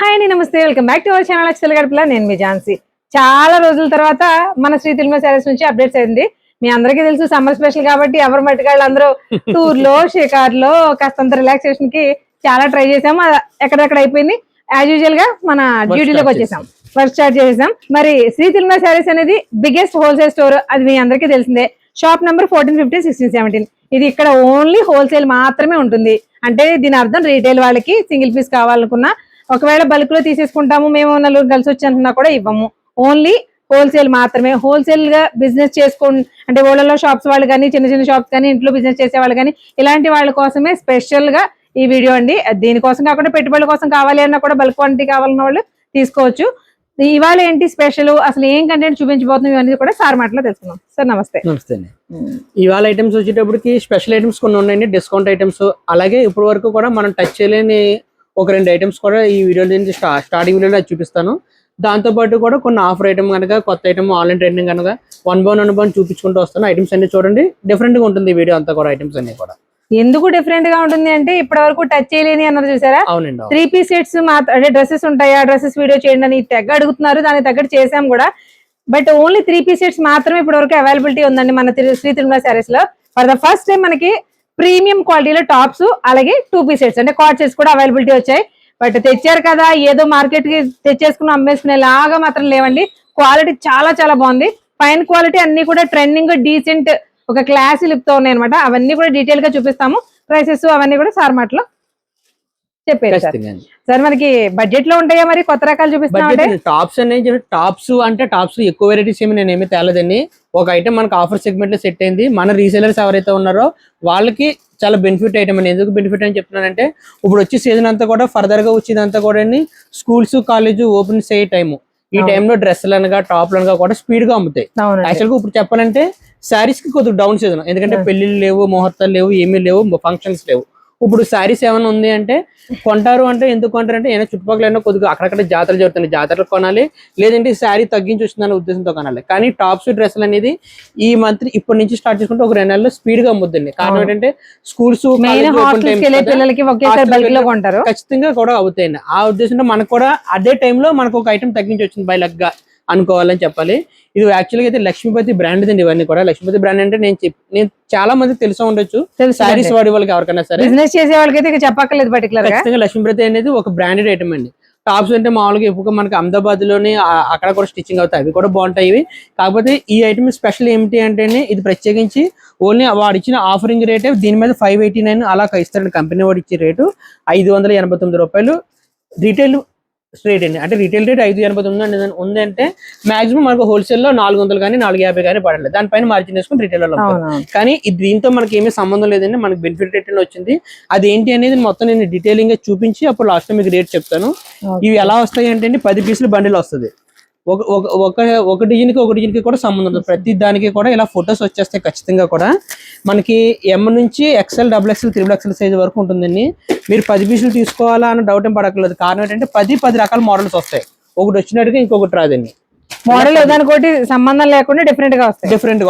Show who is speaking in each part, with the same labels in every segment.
Speaker 1: Hi అండి, నమస్తే. Welcome back to our channel అక్షల్ గడపల. నేను మీ ఝాన్సీ. చాలా రోజుల తర్వాత మన శ్రీ తిరుమల శారీస్ నుంచి అప్డేట్స్ అయింది. మీ అందరికీ తెలుసు సమ్మర్ స్పెషల్ కాబట్టి ఎవరు మట్టుకాళ్ళు అందరూ టూర్ లో షికార్ లో కాస్తంత రిలాక్సేషన్ కి చాలా ట్రై చేసాము. ఎక్కడెక్కడ అయిపోయింది. యాజ్ యూజువల్ గా మన డ్యూటీలోకి వచ్చేసాం, వర్క్ స్టార్ట్ చేసేసాం. మరి శ్రీ తిరుమల శారీస్ అనేది బిగ్గెస్ట్ హోల్సేల్ స్టోర్, అది మీ అందరికీ తెలిసిందే. Shop number 14, 15, 16, 17. ఇది ఇక్కడ ఓన్లీ హోల్సేల్ మాత్రమే ఉంటుంది. అంటే దీని అర్థం రీటైల్ వాళ్ళకి సింగిల్ పీస్ కావాలనుకున్నా, ఒకవేళ బల్క్ లో తీసేసుకుంటాము మేము నలుగురు కలిసి వచ్చి అంటున్నా కూడా ఇవ్వము. ఓన్లీ హోల్సేల్ మాత్రమే. హోల్సేల్ గా బిజినెస్ చేసుకోండి అంటే ఓళ్ళలో షాప్స్ వాళ్ళు కానీ, చిన్న చిన్న షాప్స్ కానీ, ఇంట్లో బిజినెస్ చేసే వాళ్ళు కానీ, ఇలాంటి వాళ్ళ కోసమే స్పెషల్ గా ఈ వీడియో అండి. దీనికోసం కాకుండా పెట్టుబడుల కోసం కావాలి అన్నా కూడా బల్క్ క్వాంటిటీ కావాలన్న వాళ్ళు తీసుకోవచ్చు. ఇవాళ ఏంటి స్పెషల్, అసలు ఏం కంటెంట్ చూపించబోతున్నాం ఇవన్నీ కూడా సార్ మాటలో తెలుసుకుందాం. సార్ నమస్తే.
Speaker 2: నమస్తే అండి. ఇవాళ ఐటమ్స్ వచ్చేటప్పటికి స్పెషల్ ఐటమ్స్ కొన్ని ఉన్నాయండి, డిస్కౌంట్ ఐటమ్స్. అలాగే ఇప్పటి వరకు కూడా మనం టచ్ చేయలేని ఒక 2 ఐటమ్స్ కూడా ఈ వీడియో నుంచి స్టార్టింగ్ వీడియోలో చూపిస్తాను. దాంతో పాటు కూడా కొన్ని ఆఫర్ ఐటమ్ కనుక, కొత్త ఐటమ్ ఆన్లైన్ ట్రెండింగ్ కనుక 1 by 1 చూపించుకుంటూ వస్తాను. ఐటమ్స్ అన్ని చూడండి, డిఫరెంట్ గా ఉంటుంది ఈ వీడియో అంతా కూడా. ఐటమ్స్ అన్ని కూడా
Speaker 1: ఎందుకు డిఫరెంట్ గా ఉంటుంది అంటే ఇప్పటి వరకు టచ్ చేయలేని అన్నారు చూసారా.
Speaker 2: అవునండి.
Speaker 1: 3 పీస్ సెట్స్ అంటే డ్రెస్సెస్ ఉంటాయా, డ్రెస్సెస్ వీడియో చేయండి అని తెగ అడుగుతున్నారు. దానికి తగ్గట్టు చేసాం కూడా. బట్ ఓన్లీ 3 పీస్ సెట్స్ మాత్రమే ఇప్పటి వరకు అవైలబిలిటీ ఉందండి మన శ్రీ తిరుమల శారీస్ లో. ఫర్ ద ఫస్ట్ టైం మనకి ప్రీమియం క్వాలిటీలో టాప్స్, అలాగే 2 పీస్ సెట్స్ అంటే కార్డ్ సెట్స్ కూడా అవైలబిలిటీ వచ్చాయి. బట్ తెచ్చారు కదా ఏదో మార్కెట్ కి తెచ్చేసుకుని అమ్మేసుకునే లాగా మాత్రం లేవండి. క్వాలిటీ చాలా చాలా బాగుంది. ఫైన్ క్వాలిటీ, అన్ని కూడా ట్రెండింగ్, డీసెంట్, ఒక క్లాస్ లుక్ తో ఉన్నాయి అనమాట. అవన్నీ కూడా డీటెయిల్ గా చూపిస్తాము. ప్రైసెస్ అవన్నీ కూడా సార్ మాటలో చెప్పారు సార్. మనకి బడ్జెట్ లో ఉంటాయా మరి కొత్త రకాలు చూపిస్తామంటే?
Speaker 2: టాప్స్ అనేది టాప్స్ ఎక్కువ వెరైటీస్ ఏమి నేనేమి తేలేదండి. ఒక ఐటమ్ మనకు ఆఫర్ సెగ్మెంట్ లో సెట్ అయింది. మన రీసేలర్స్ ఎవరైతే ఉన్నారో వాళ్ళకి చాలా బెనిఫిట్ ఐటమ్ అండి. ఎందుకు బెనిఫిట్ అని చెప్తున్నానంటే, ఇప్పుడు వచ్చే సీజన్ అంతా కూడా ఫర్దర్ గా వచ్చేదంతా కూడా స్కూల్స్, కాలేజ్ ఓపెన్ చేసే టైము. ఈ టైంలో డ్రెస్సులు అనగా, టాప్లు అనగా కూడా స్పీడ్ గా అమ్ముతాయి. యాక్చువల్ గా ఇప్పుడు చెప్పాలంటే శారీస్ కి కొద్దిగా డౌన్ సీజన్, ఎందుకంటే పెళ్లిళ్ళు లేవు, ముహూర్తాలు లేవు, ఏమీ లేవు, ఫంక్షన్స్ లేవు. ఇప్పుడు శారీస్ ఏమైనా ఉంది అంటే కొంటారు. అంటే ఎందుకు కొంటారు అంటే ఏమైనా చుట్టుపక్కల ఏమైనా కొద్దిగా అక్కడక్కడ జాతరలు జరుగుతున్నాయి, జాతరలు కొనాలి, లేదంటే శారీ తగ్గించి వస్తుందనే ఉద్దేశంతో కొనాలి. కానీ టాప్స్, డ్రెస్సులు అనేది ఈ మంత్ ఇప్పటి నుంచి స్టార్ట్ చేసుకుంటే ఒక 2 నెలల్లో స్పీడ్ గా అమ్ముద్దండి. కారణం ఏంటంటే స్కూల్స్ ఖచ్చితంగా కూడా అవుతాయండి. ఆ ఉద్దేశంతో మనకు కూడా అదే టైంలో మనకు ఒక ఐటమ్ తగ్గించి వచ్చింది బై లక్ గా అనుకోవాలని చెప్పాలి. ఇది యాక్చువల్గా అయితే లక్ష్మీపతి బ్రాండ్ అండి. ఇవన్నీ కూడా లక్ష్మీపతి బ్రాండ్ అంటే నేను చాలా మంది తెలిసి ఉండొచ్చు, శారీస్ వాడే వాళ్ళకి ఎవరికైనా సరే,
Speaker 1: బిజినెస్ చేసే వాళ్ళకి చెప్పక్కర్లేదు. పర్టికులర్
Speaker 2: ఖచ్చితంగా లక్ష్మీపతి అనేది ఒక బ్రాండెడ్ ఐటమ్ అండి. టాప్స్ అంటే మామూలుగా ఎక్కువగా మనకి అహ్మదాబాద్ లోని అక్కడ కూడా స్టిచ్చింగ్ అవుతాయి, అవి కూడా బాగుంటాయి ఇవి. కాకపోతే ఈ ఐటమ్ స్పెషల్ ఏమిటి అంటే, ఇది ప్రత్యేకించి ఓన్లీ వాడు ఇచ్చిన ఆఫరింగ్ రేటే దీని మీద 589 అలా ఇస్తారండి. కంపెనీ వాడు ఇచ్చే రేటు 589 రూపాయలు రీటైల్ రేట్ అండి. అంటే రీటైల్ రేట్ 589 ఉంది అంటే మాక్సిమం మనకు హోల్సేల్ లో 400 కానీ 450 కానీ పడలేదు. దానిపైన మార్జిన్ వేసుకుని రీటైల్ లో. కానీ దీంతో మనకి ఏమీ సంబంధం లేదండి. మనకి బెనిఫిట్ రేట్ వచ్చింది. అది ఏంటి అనేది మొత్తం నేను డీటెయిలింగ్ గా చూపించి అప్పుడు లాస్ట్ మీకు రేట్ చెప్తాను. ఇవి ఎలా వస్తాయి అంటే 10 పీసులు బండిల్ వస్తుంది. ఒక డిజైన్ కి కూడా సంబంధం ఉంది. ప్రతి దానికి కూడా ఇలా ఫొటోస్ వచ్చేస్తాయి ఖచ్చితంగా కూడా. మనకి M నుంచి XL, XXL, XXL సైజ్ వరకు ఉంటుందండి. మీరు 10 పీసులు తీసుకోవాలా అని డౌట్ ఏం పడక్కర్లేదు. కారణం ఏంటంటే 10 రకాల మోడల్స్ వస్తాయి. ఒకటి వచ్చినట్టుగా ఇంకొకటి రాదండి.
Speaker 1: మోడల్ దానికి సంబంధం లేకుండా డిఫరెంట్ గా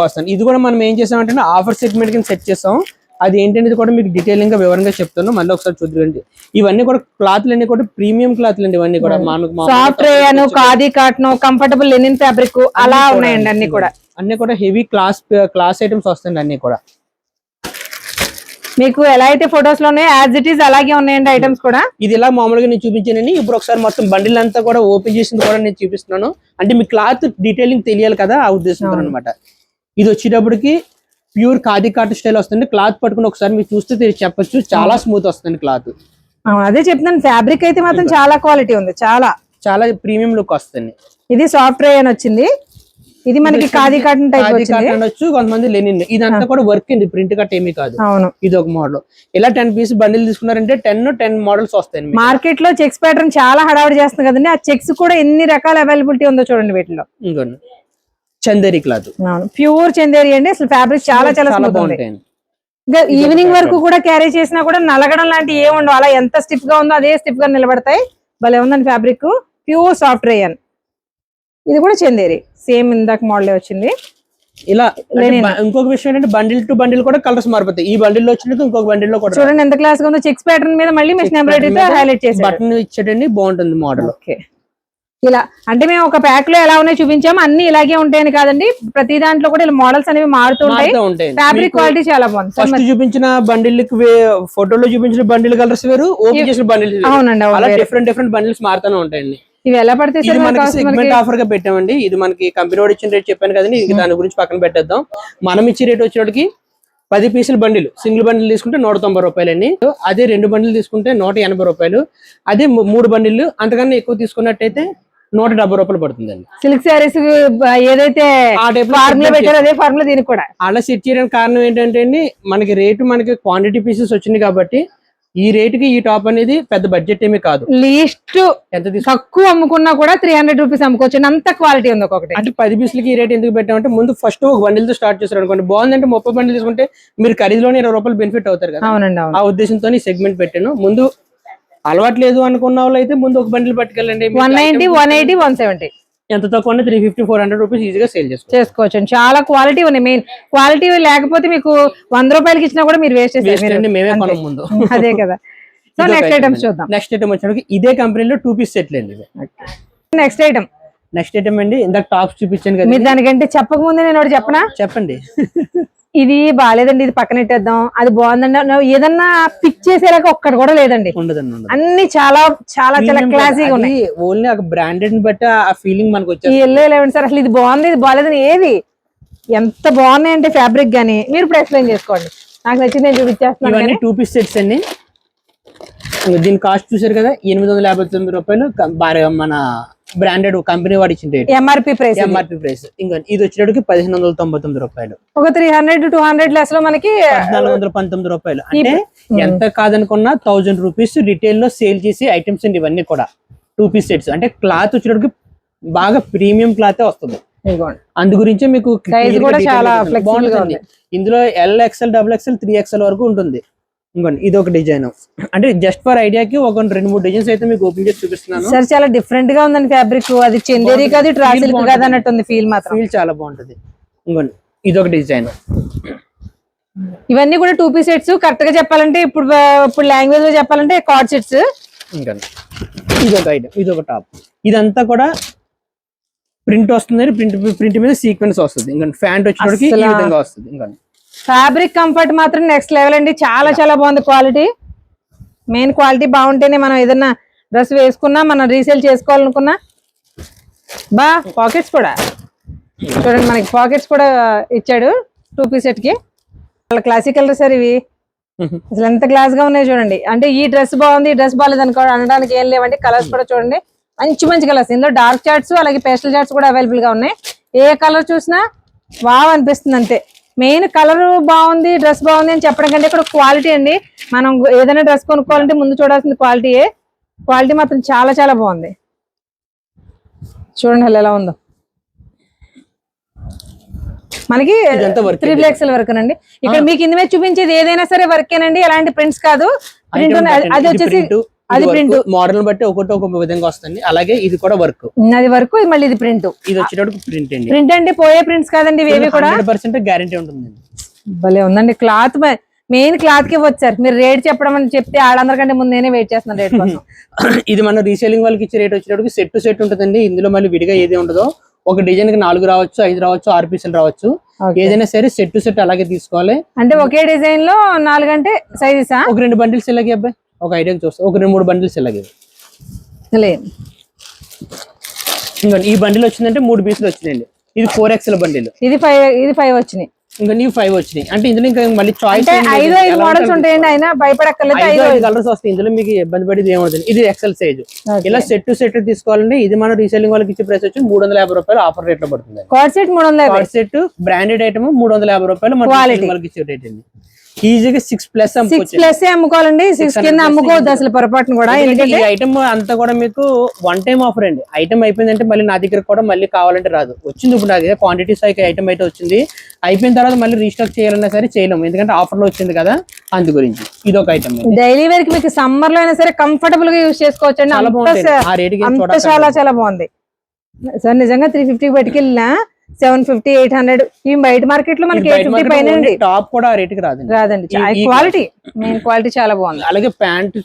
Speaker 1: వస్తాయి.
Speaker 2: ఇది కూడా మనం ఏం చేసామంటే ఆఫర్ సెగ్మెంట్ కింద సెట్ చేసాం. అది ఏంటనేది కూడా మీకు డీటెయిలింగ్ గా వివరంగా చెప్తాను. మళ్ళీ ఒకసారి చూద్దండి. ఇవన్నీ కూడా క్లాత్లు అన్ని కూడా ప్రీమియం క్లాత్లు అండి. ఇవన్నీ కూడా
Speaker 1: soft rayon, khadi cotton, comfortable linen fabric అలా ఉన్నాయండి. అన్ని కూడా
Speaker 2: హెవీ క్లాస్ ఐటమ్స్ వస్తాయండి. అన్ని కూడా
Speaker 1: మీకు ఎలా అయితే ఫొటోస్ లో ఉన్నాయో యాజ్ ఇట్ ఈస్ అలాగే ఉన్నాయండి ఐటమ్స్ కూడా.
Speaker 2: ఇది ఇలా మామూలుగా నేను చూపించానని ఇప్పుడు ఒకసారి మొత్తం బండిల్ అంతా కూడా ఓపెన్ చేసింది కూడా నేను చూపిస్తున్నాను. అంటే మీ క్లాత్ డీటెయిలింగ్ తెలియాలి కదా, ఆ ఉద్దేశంతో అనమాట. ఇది వచ్చేటప్పటికి ప్యూర్ ఖాదీ కాటన్ స్టైల్ వస్తుంది. క్లాత్ పట్టుకుని ఒకసారి మీరు చూస్తే చెప్పొచ్చు, చాలా స్మూత్ వస్తుంది క్లాత్.
Speaker 1: అదే చెప్తున్నాను, ఫ్యాబ్రిక్ అయితే మాత్రం చాలా క్వాలిటీ ఉంది, చాలా చాలా
Speaker 2: ప్రీమియం లుక్ వస్తుంది.
Speaker 1: ఇది సాఫ్ట్ రేయన్ వచ్చింది. ఇది మనకి ఖాదీ కాటన్ టైప్
Speaker 2: వచ్చు, కొంతమంది లెనిన్. ఇదంతా కూడా వర్క్ అండి, ప్రింట్ కట్ ఏమీ కాదు. ఇది ఒక మోడల్. ఇలా 10 పీస్ బండిల్ తీసుకున్నారంటే 10 మోడల్స్ వస్తాయి.
Speaker 1: మార్కెట్ లో చెక్స్ ప్యాటర్న్ చాలా హడావిడి చేస్తుంది కదండి. ఆ చెక్స్ కూడా ఎన్ని రకాల అవైలబిలిటీ ఉందో చూడండి వీటిలో.
Speaker 2: ఇంకోండి చందేరి క్లాత్,
Speaker 1: ప్యూర్ చందేరి అండి. అసలు ఫ్యాబ్రిక్ చాలా చాలా బాగుంటాయి. ఇంకా ఈవినింగ్ వరకు కూడా క్యారీ చేసినా కూడా నలగడం లాంటి ఏముండవు. అలా ఎంత స్టిఫ్ గా ఉందో అదే స్టిఫ్ గా నిలబడతాయి. భలే ఉందండి ఫ్యాబ్రిక్. Pure soft rayon. ఇది కూడా చందేరి, సేమ్ ఇందాక మోడల్ వచ్చింది.
Speaker 2: ఇలా ఇంకొక విషయం ఏంటంటే బండిల్ టు బండిల్ కూడా కలర్స్ మారిపోతాయి. ఈ బండిల్ లో వచ్చినట్టు ఇంకొక బండిల్ లో కూడా
Speaker 1: చూడండి ఎంత క్లాస్ గా ఉందో. చెక్స్ ప్యాటర్న్ మీద మళ్ళీ మిషన్ ఎంబ్రాయిడరీతో హైలైట్ చేసి
Speaker 2: బటన్ ఇచ్చేటండి, బాగుంటుంది మోడల్.
Speaker 1: ఓకే, ఇలా అంటే మేము ఒక ప్యాక్ లో ఎలా ఉన్నాయో చూపించాము, అన్ని ఇలాగే ఉంటాయని కాదండి, ప్రతి దాంట్లో కూడా ఇలా మోడల్స్ అనేవి మారుతుంటాయి. ఫ్యాబ్రిక్ క్వాలిటీ చాలా బాగుంది.
Speaker 2: ఫస్ట్ చూపించిన బండిల్ ఫోటోలో చూపించిన బండిల్ కలర్స్ వేరు, ఓపెన్ చేసిన బండిల్స్
Speaker 1: అవునండి,
Speaker 2: అలా డిఫరెంట్ బండిల్స్ మారుతూనే ఉంటాయండి.
Speaker 1: ఇవి ఎలా పడతాయి సార్?
Speaker 2: మనకి సెగ్మెంట్ ఆఫర్ గా పెట్టామండి. ఇది మనకి కంపెనీ వాడు ఇచ్చిన రేట్ చెప్పాను కదండి, ఇది దాని గురించి పక్కన పెట్టేద్దాం. మనం ఇచ్చే రేట్ వచ్చేటికి 10 పీసుల బండిల్, సింగిల్ బండిల్ తీసుకుంటే 190 రూపాయలండి. అదే 2 బండిల్ తీసుకుంటే 180 రూపాయలు. అదే 3 బండిల్ అంతకన్నా ఎక్కువ తీసుకున్నట్టయితే 170 రూపాయలు పడుతుందండి.
Speaker 1: సిల్క్ శారీస్ ఏదైతే ఫార్ములా పెట్టారో అదే ఫార్ములా దీనికి కూడా.
Speaker 2: అలా సెట్ చేయడానికి కారణం ఏంటంటే అండి, మనకి రేటు మనకి క్వాంటిటీ పీసెస్ వచ్చింది కాబట్టి ఈ రేటుకి ఈ టాప్ అనేది పెద్ద బడ్జెట్ ఏమీ కాదు.
Speaker 1: లీస్ట్ ఎంత తక్కువ అమ్ముకున్నా కూడా 300 రూపీస్ అమ్ముకోవచ్చు, అంత క్వాలిటీ ఉంది ఒక్కొక్కటి.
Speaker 2: అంటే 10 పీసులకి ఈ రేట్ ఎందుకు పెట్టామంటే, ముందు ఫస్ట్ ఒక బండిల్ తో స్టార్ట్ చేస్తారు అనుకోండి, బాగుందంటే 30 బండిల్ తీసుకుంటే మీరు ఖరీదులోనే 20 రూపాయలు బెనిఫిట్ అవుతారు కదా.
Speaker 1: అవునండి,
Speaker 2: ఆ ఉద్దేశంతో ఈ సెగ్మెంట్ పెట్టాను. ముందు అలవాటు లేదు అనుకున్న వాళ్ళు అయితే ముందు ఒక బండిల్ పట్టుకెళ్ళండి.
Speaker 1: 190, 180, 170
Speaker 2: ఎంత తక్కువ 350, 400 రూపీస్ ఈజీగా సేల్
Speaker 1: చేసుకోవచ్చు. చాలా క్వాలిటీ ఉన్నాయి. మెయిన్ క్వాలిటీ లేకపోతే మీకు 100 రూపాయలకి ఇచ్చినా కూడా మీరు వేస్ట్ చేస్తారు.
Speaker 2: మేమే కొనం ముందు.
Speaker 1: అదే కదా. సో నెక్స్ట్ ఐటమ్స్ చూద్దాం.
Speaker 2: నెక్స్ట్ ఐటమ్ వచ్చేసరికి ఇదే కంపెనీలో 2 పీస్ సెట్లు అండి.
Speaker 1: నెక్స్ట్ ఐటమ్
Speaker 2: అండి, ఇందాక టాప్స్ చూపించాను కదా.
Speaker 1: మీరు దానికంటే చెప్పక ముందే నేను ఒకటి చెప్పనా?
Speaker 2: చెప్పండి.
Speaker 1: ఇది బాగాలేదండి, ఇది పక్కన పెట్టేద్దాం, అది బాగుందండి, ఏదన్నా పిక్ చేసేలాగా ఒక్కటి కూడా లేదండి. అన్ని చాలా చాలా చాలా క్లాసీగా ఉన్నాయి.
Speaker 2: ఓన్లీ ఒక బ్రాండెడ్ బట్టి ఆ ఫీలింగ్ మనకు వచ్చేది.
Speaker 1: వెళ్ళలేవండి సార్, అసలు ఇది బాగుంది ఇది బాగాలేదని ఏది, ఎంత బాగున్నాయి అంటే ఫ్యాబ్రిక్ గానీ. మీరు ఇప్పుడు ఎక్స్ప్లెయిన్ చేసుకోండి, నాకు నచ్చింది నేను చూపించేస్తున్నాను.
Speaker 2: ఇవన్నీ 2 పీస్ సెట్స్ అండి. దీని కాస్ట్ చూసారు కదా, 859 రూపాయలు. మన బ్రాండెడ్ కంపెనీ వాడు ఇచ్చిన రేట్,
Speaker 1: ఎంఆర్పి ప్రైస్.
Speaker 2: ఇంకా ఇది వచ్చేటప్పటికి 1599 రూపాయలు.
Speaker 1: ఒక 300-200 లెస్ లో మనకి
Speaker 2: 1419 రూపాయలు. అంటే ఎంత కాదనుకున్నా 1000 రూపీస్ రిటైల్ లో సేల్ చేసే ఐటమ్స్ అండి ఇవన్నీ కూడా. 2 పీస్ సెట్స్ అంటే క్లాత్ వచ్చేటప్పటికి బాగా ప్రీమియం క్లాత్ వస్తుంది. అందు గురించే మీకు బాగుంటుంది. ఇందులో LXL, XXL, 3XL వరకు ఉంటుంది. ఇంకోండి ఇది ఒక డిజైన్, అంటే జస్ట్ ఫర్ ఐడియాకి ఒక 2-3 డిజైన్స్ అయితే మీకు ఓపెన్ చేసి చూపిస్తున్నాను.
Speaker 1: సార్ చాలా డిఫరెంట్ గా ఉందండి ఫ్యాబ్రిక్, అది చందేరి కాదు ట్రాసిల్క్ కాదు అన్నట్టుంది ఫీల్. మాత్రం
Speaker 2: ఫీల్ చాలా బాగుంటది. ఇంకోండి ఇది ఒక డిజైన్.
Speaker 1: ఇవన్నీ కూడా 2 పీస్ సెట్స్. కరెక్ట్ గా చెప్పాలంటే ఇప్పుడు లాంగ్వేజ్ లో చెప్పాలంటే కార్డ్ సెట్స్.
Speaker 2: ఇంకా ఇది ఒక ఐటమ్, ఇది ఒక టాప్. ఇదంతా కూడా ప్రింట్ వస్తుంది, ప్రింట్ మీద సీక్వెన్స్ వస్తుంది. ఇంకా ప్యాంట్ వచ్చేటప్పటికి ఈ విధంగా వస్తుంది. ఇంకా
Speaker 1: ఫ్యాబ్రిక్ కంఫర్ట్ మాత్రం నెక్స్ట్ లెవెల్ అండి, చాలా చాలా బాగుంది క్వాలిటీ. మెయిన్ క్వాలిటీ బాగుంటేనే మనం ఏదన్నా డ్రెస్ వేసుకున్నా, మనం రీసేల్ చేసుకోవాలనుకున్నా. పాకెట్స్ కూడా చూడండి, మనకి పాకెట్స్ కూడా ఇచ్చాడు 2 పీస్ సెట్ కి. చాలా క్లాసిక్ కలర్ సార్ ఇవి, అసలు ఎంత క్లాస్ గా ఉన్నాయి చూడండి. అంటే ఈ డ్రెస్ బాగుంది, ఈ డ్రెస్ బాగాలేదు అనుకో అనడానికి ఏం లేవండి. కలర్స్ కూడా చూడండి, మంచి కలర్స్. ఇందులో డార్క్ చార్ట్స్ అలాగే పేస్టల్ చార్ట్స్ కూడా అవైలబుల్ గా ఉన్నాయి. ఏ కలర్ చూసినా వావ్ అనిపిస్తుంది అంతే. మెయిన్ కలర్ బాగుంది, డ్రెస్ బాగుంది అని చెప్పడం కంటే ఇక్కడ క్వాలిటీ అండి. మనం ఏదైనా డ్రెస్ కొనుక్కోవాలంటే ముందు చూడాల్సింది క్వాలిటీయే. క్వాలిటీ మాత్రం చాలా చాలా బాగుంది. చూడండి అలా ఎలా ఉందో. మనకి 3XL వరకు అండి. ఇక్కడ మీకు ఇందు మీద చూపించేది ఏదైనా సరే వర్కేనండి, ఎలాంటి ప్రింట్స్ కాదు. ప్రింట్ అది వచ్చేసి అది ప్రింట్
Speaker 2: మోడల్ బట్టి ఒక విధంగా వస్తుంది. అలాగే ఇది కూడా వర్క్,
Speaker 1: అది వర్క్, మళ్ళీ ఇది ప్రింట్.
Speaker 2: ఇది వచ్చేటప్పుడు ప్రింట్ అండి.
Speaker 1: ప్రింట్ అంటే పోయే ప్రింట్స్ కాదండి, ఇవి కూడా
Speaker 2: 100% గ్యారెంటీ ఉంటుంది.
Speaker 1: భలే ఉందండి క్లాత్. మెయిన్ క్లాత్ కి వచ్చారు మీరు. రేట్ చెప్పడం అని చెప్తే ఆడందరికంటే ముందు నేనే వెయిట్ చేస్తున్నాను రేట్ కోసం.
Speaker 2: ఇది మన రీసేలింగ్ వాళ్ళకి ఇచ్చే రేట్ వచ్చేటప్పుడు సెట్ ఉంటుందండి. ఇందులో మళ్ళీ విడిగా ఏది ఉండదో. ఒక డిజైన్ కి 4 రావచ్చు, 5 రావచ్చు, 6 పీసులు రావచ్చు. ఏదైనా సరే సెట్ అలాగే తీసుకోవాలి.
Speaker 1: అంటే ఒకే డిజైన్ లో 4 అంటే సైజెసా?
Speaker 2: ఒక 2 బండిల్స్ ఇలాగే అబ్బాయి, ఒక ఐడియాకి చూస్తే ఒక 2-3 బండిల్స్ ఇలాగే. ఈ బండిల్ వచ్చిందంటే 3 పీసులు వచ్చినాయండి. ఇది 4XL బండిల్,
Speaker 1: ఇది 5 వచ్చినాయి.
Speaker 2: ఇంకా నీవు 5 వచ్చినాయి. అంటే ఇందులో ఇంకా మళ్ళీ చాయిస్
Speaker 1: 5 మోడల్స్ ఉంటాయండి, అయినా భయపడక్కర్లేదు.
Speaker 2: 5 కలర్స్ వస్తాయి. ఇందులో మీకు ఇబ్బంది పడేది ఏమవుతుంది. ఇది XL సైజ్. ఇలా సెట్ తీసుకోవాలండి. ఇది మన రీసేలింగ్ వాళ్ళకి ఇచ్చే ప్రైస్ వచ్చి 350 రూపాయలు ఆఫర్ రేట్ లో పడుతుంది.
Speaker 1: Card set 350,
Speaker 2: card set branded item 350 రూపాయలు మన వాళ్ళకి ఇచ్చే రేట్ అండి. ఈజీగా 6+
Speaker 1: అమ్ముకోవాలండి. 6 కింద అమ్ముకోవద్దు అసలు పొరపాటును కూడా.
Speaker 2: ఈ ఐటమ్ అంతా కూడా మీకు 1 టైం ఆఫర్ అండి. ఐటమ్ అయిపోయిందంటే మళ్ళీ నా దగ్గర కూడా మళ్ళీ కావాలంటే రాదు. వచ్చింది ఇప్పుడు నాకు క్వాంటిటీ సైకి ఐటమ్ అయితే వచ్చింది. అయిపోయిన తర్వాత మళ్ళీ రీస్టాక్ చేయాలన్నా సరే చేయలేము, ఎందుకంటే ఆఫర్ లో వచ్చింది కదా. అందు గురించి ఇది ఒక ఐటమ్.
Speaker 1: డైలీ వేర్ కి మీకు సమ్మర్ లో అయినా సరే కంఫర్టబుల్ గా యూజ్ చేసుకోవచ్చు అండి. చాలా చాలా బాగుంది సార్. నిజంగా 350 పట్టుకెళ్ళినా 750, 800. ఈ బయట మార్కెట్ లో మనకి 850 పైన ఉంది.
Speaker 2: టాప్ కూడా రేట్ కి రాదండి.
Speaker 1: రాదండి. క్వాలిటీ మెయిన్ క్వాలిటీ చాలా బాగుంది.
Speaker 2: అలాగే ప్యాంట్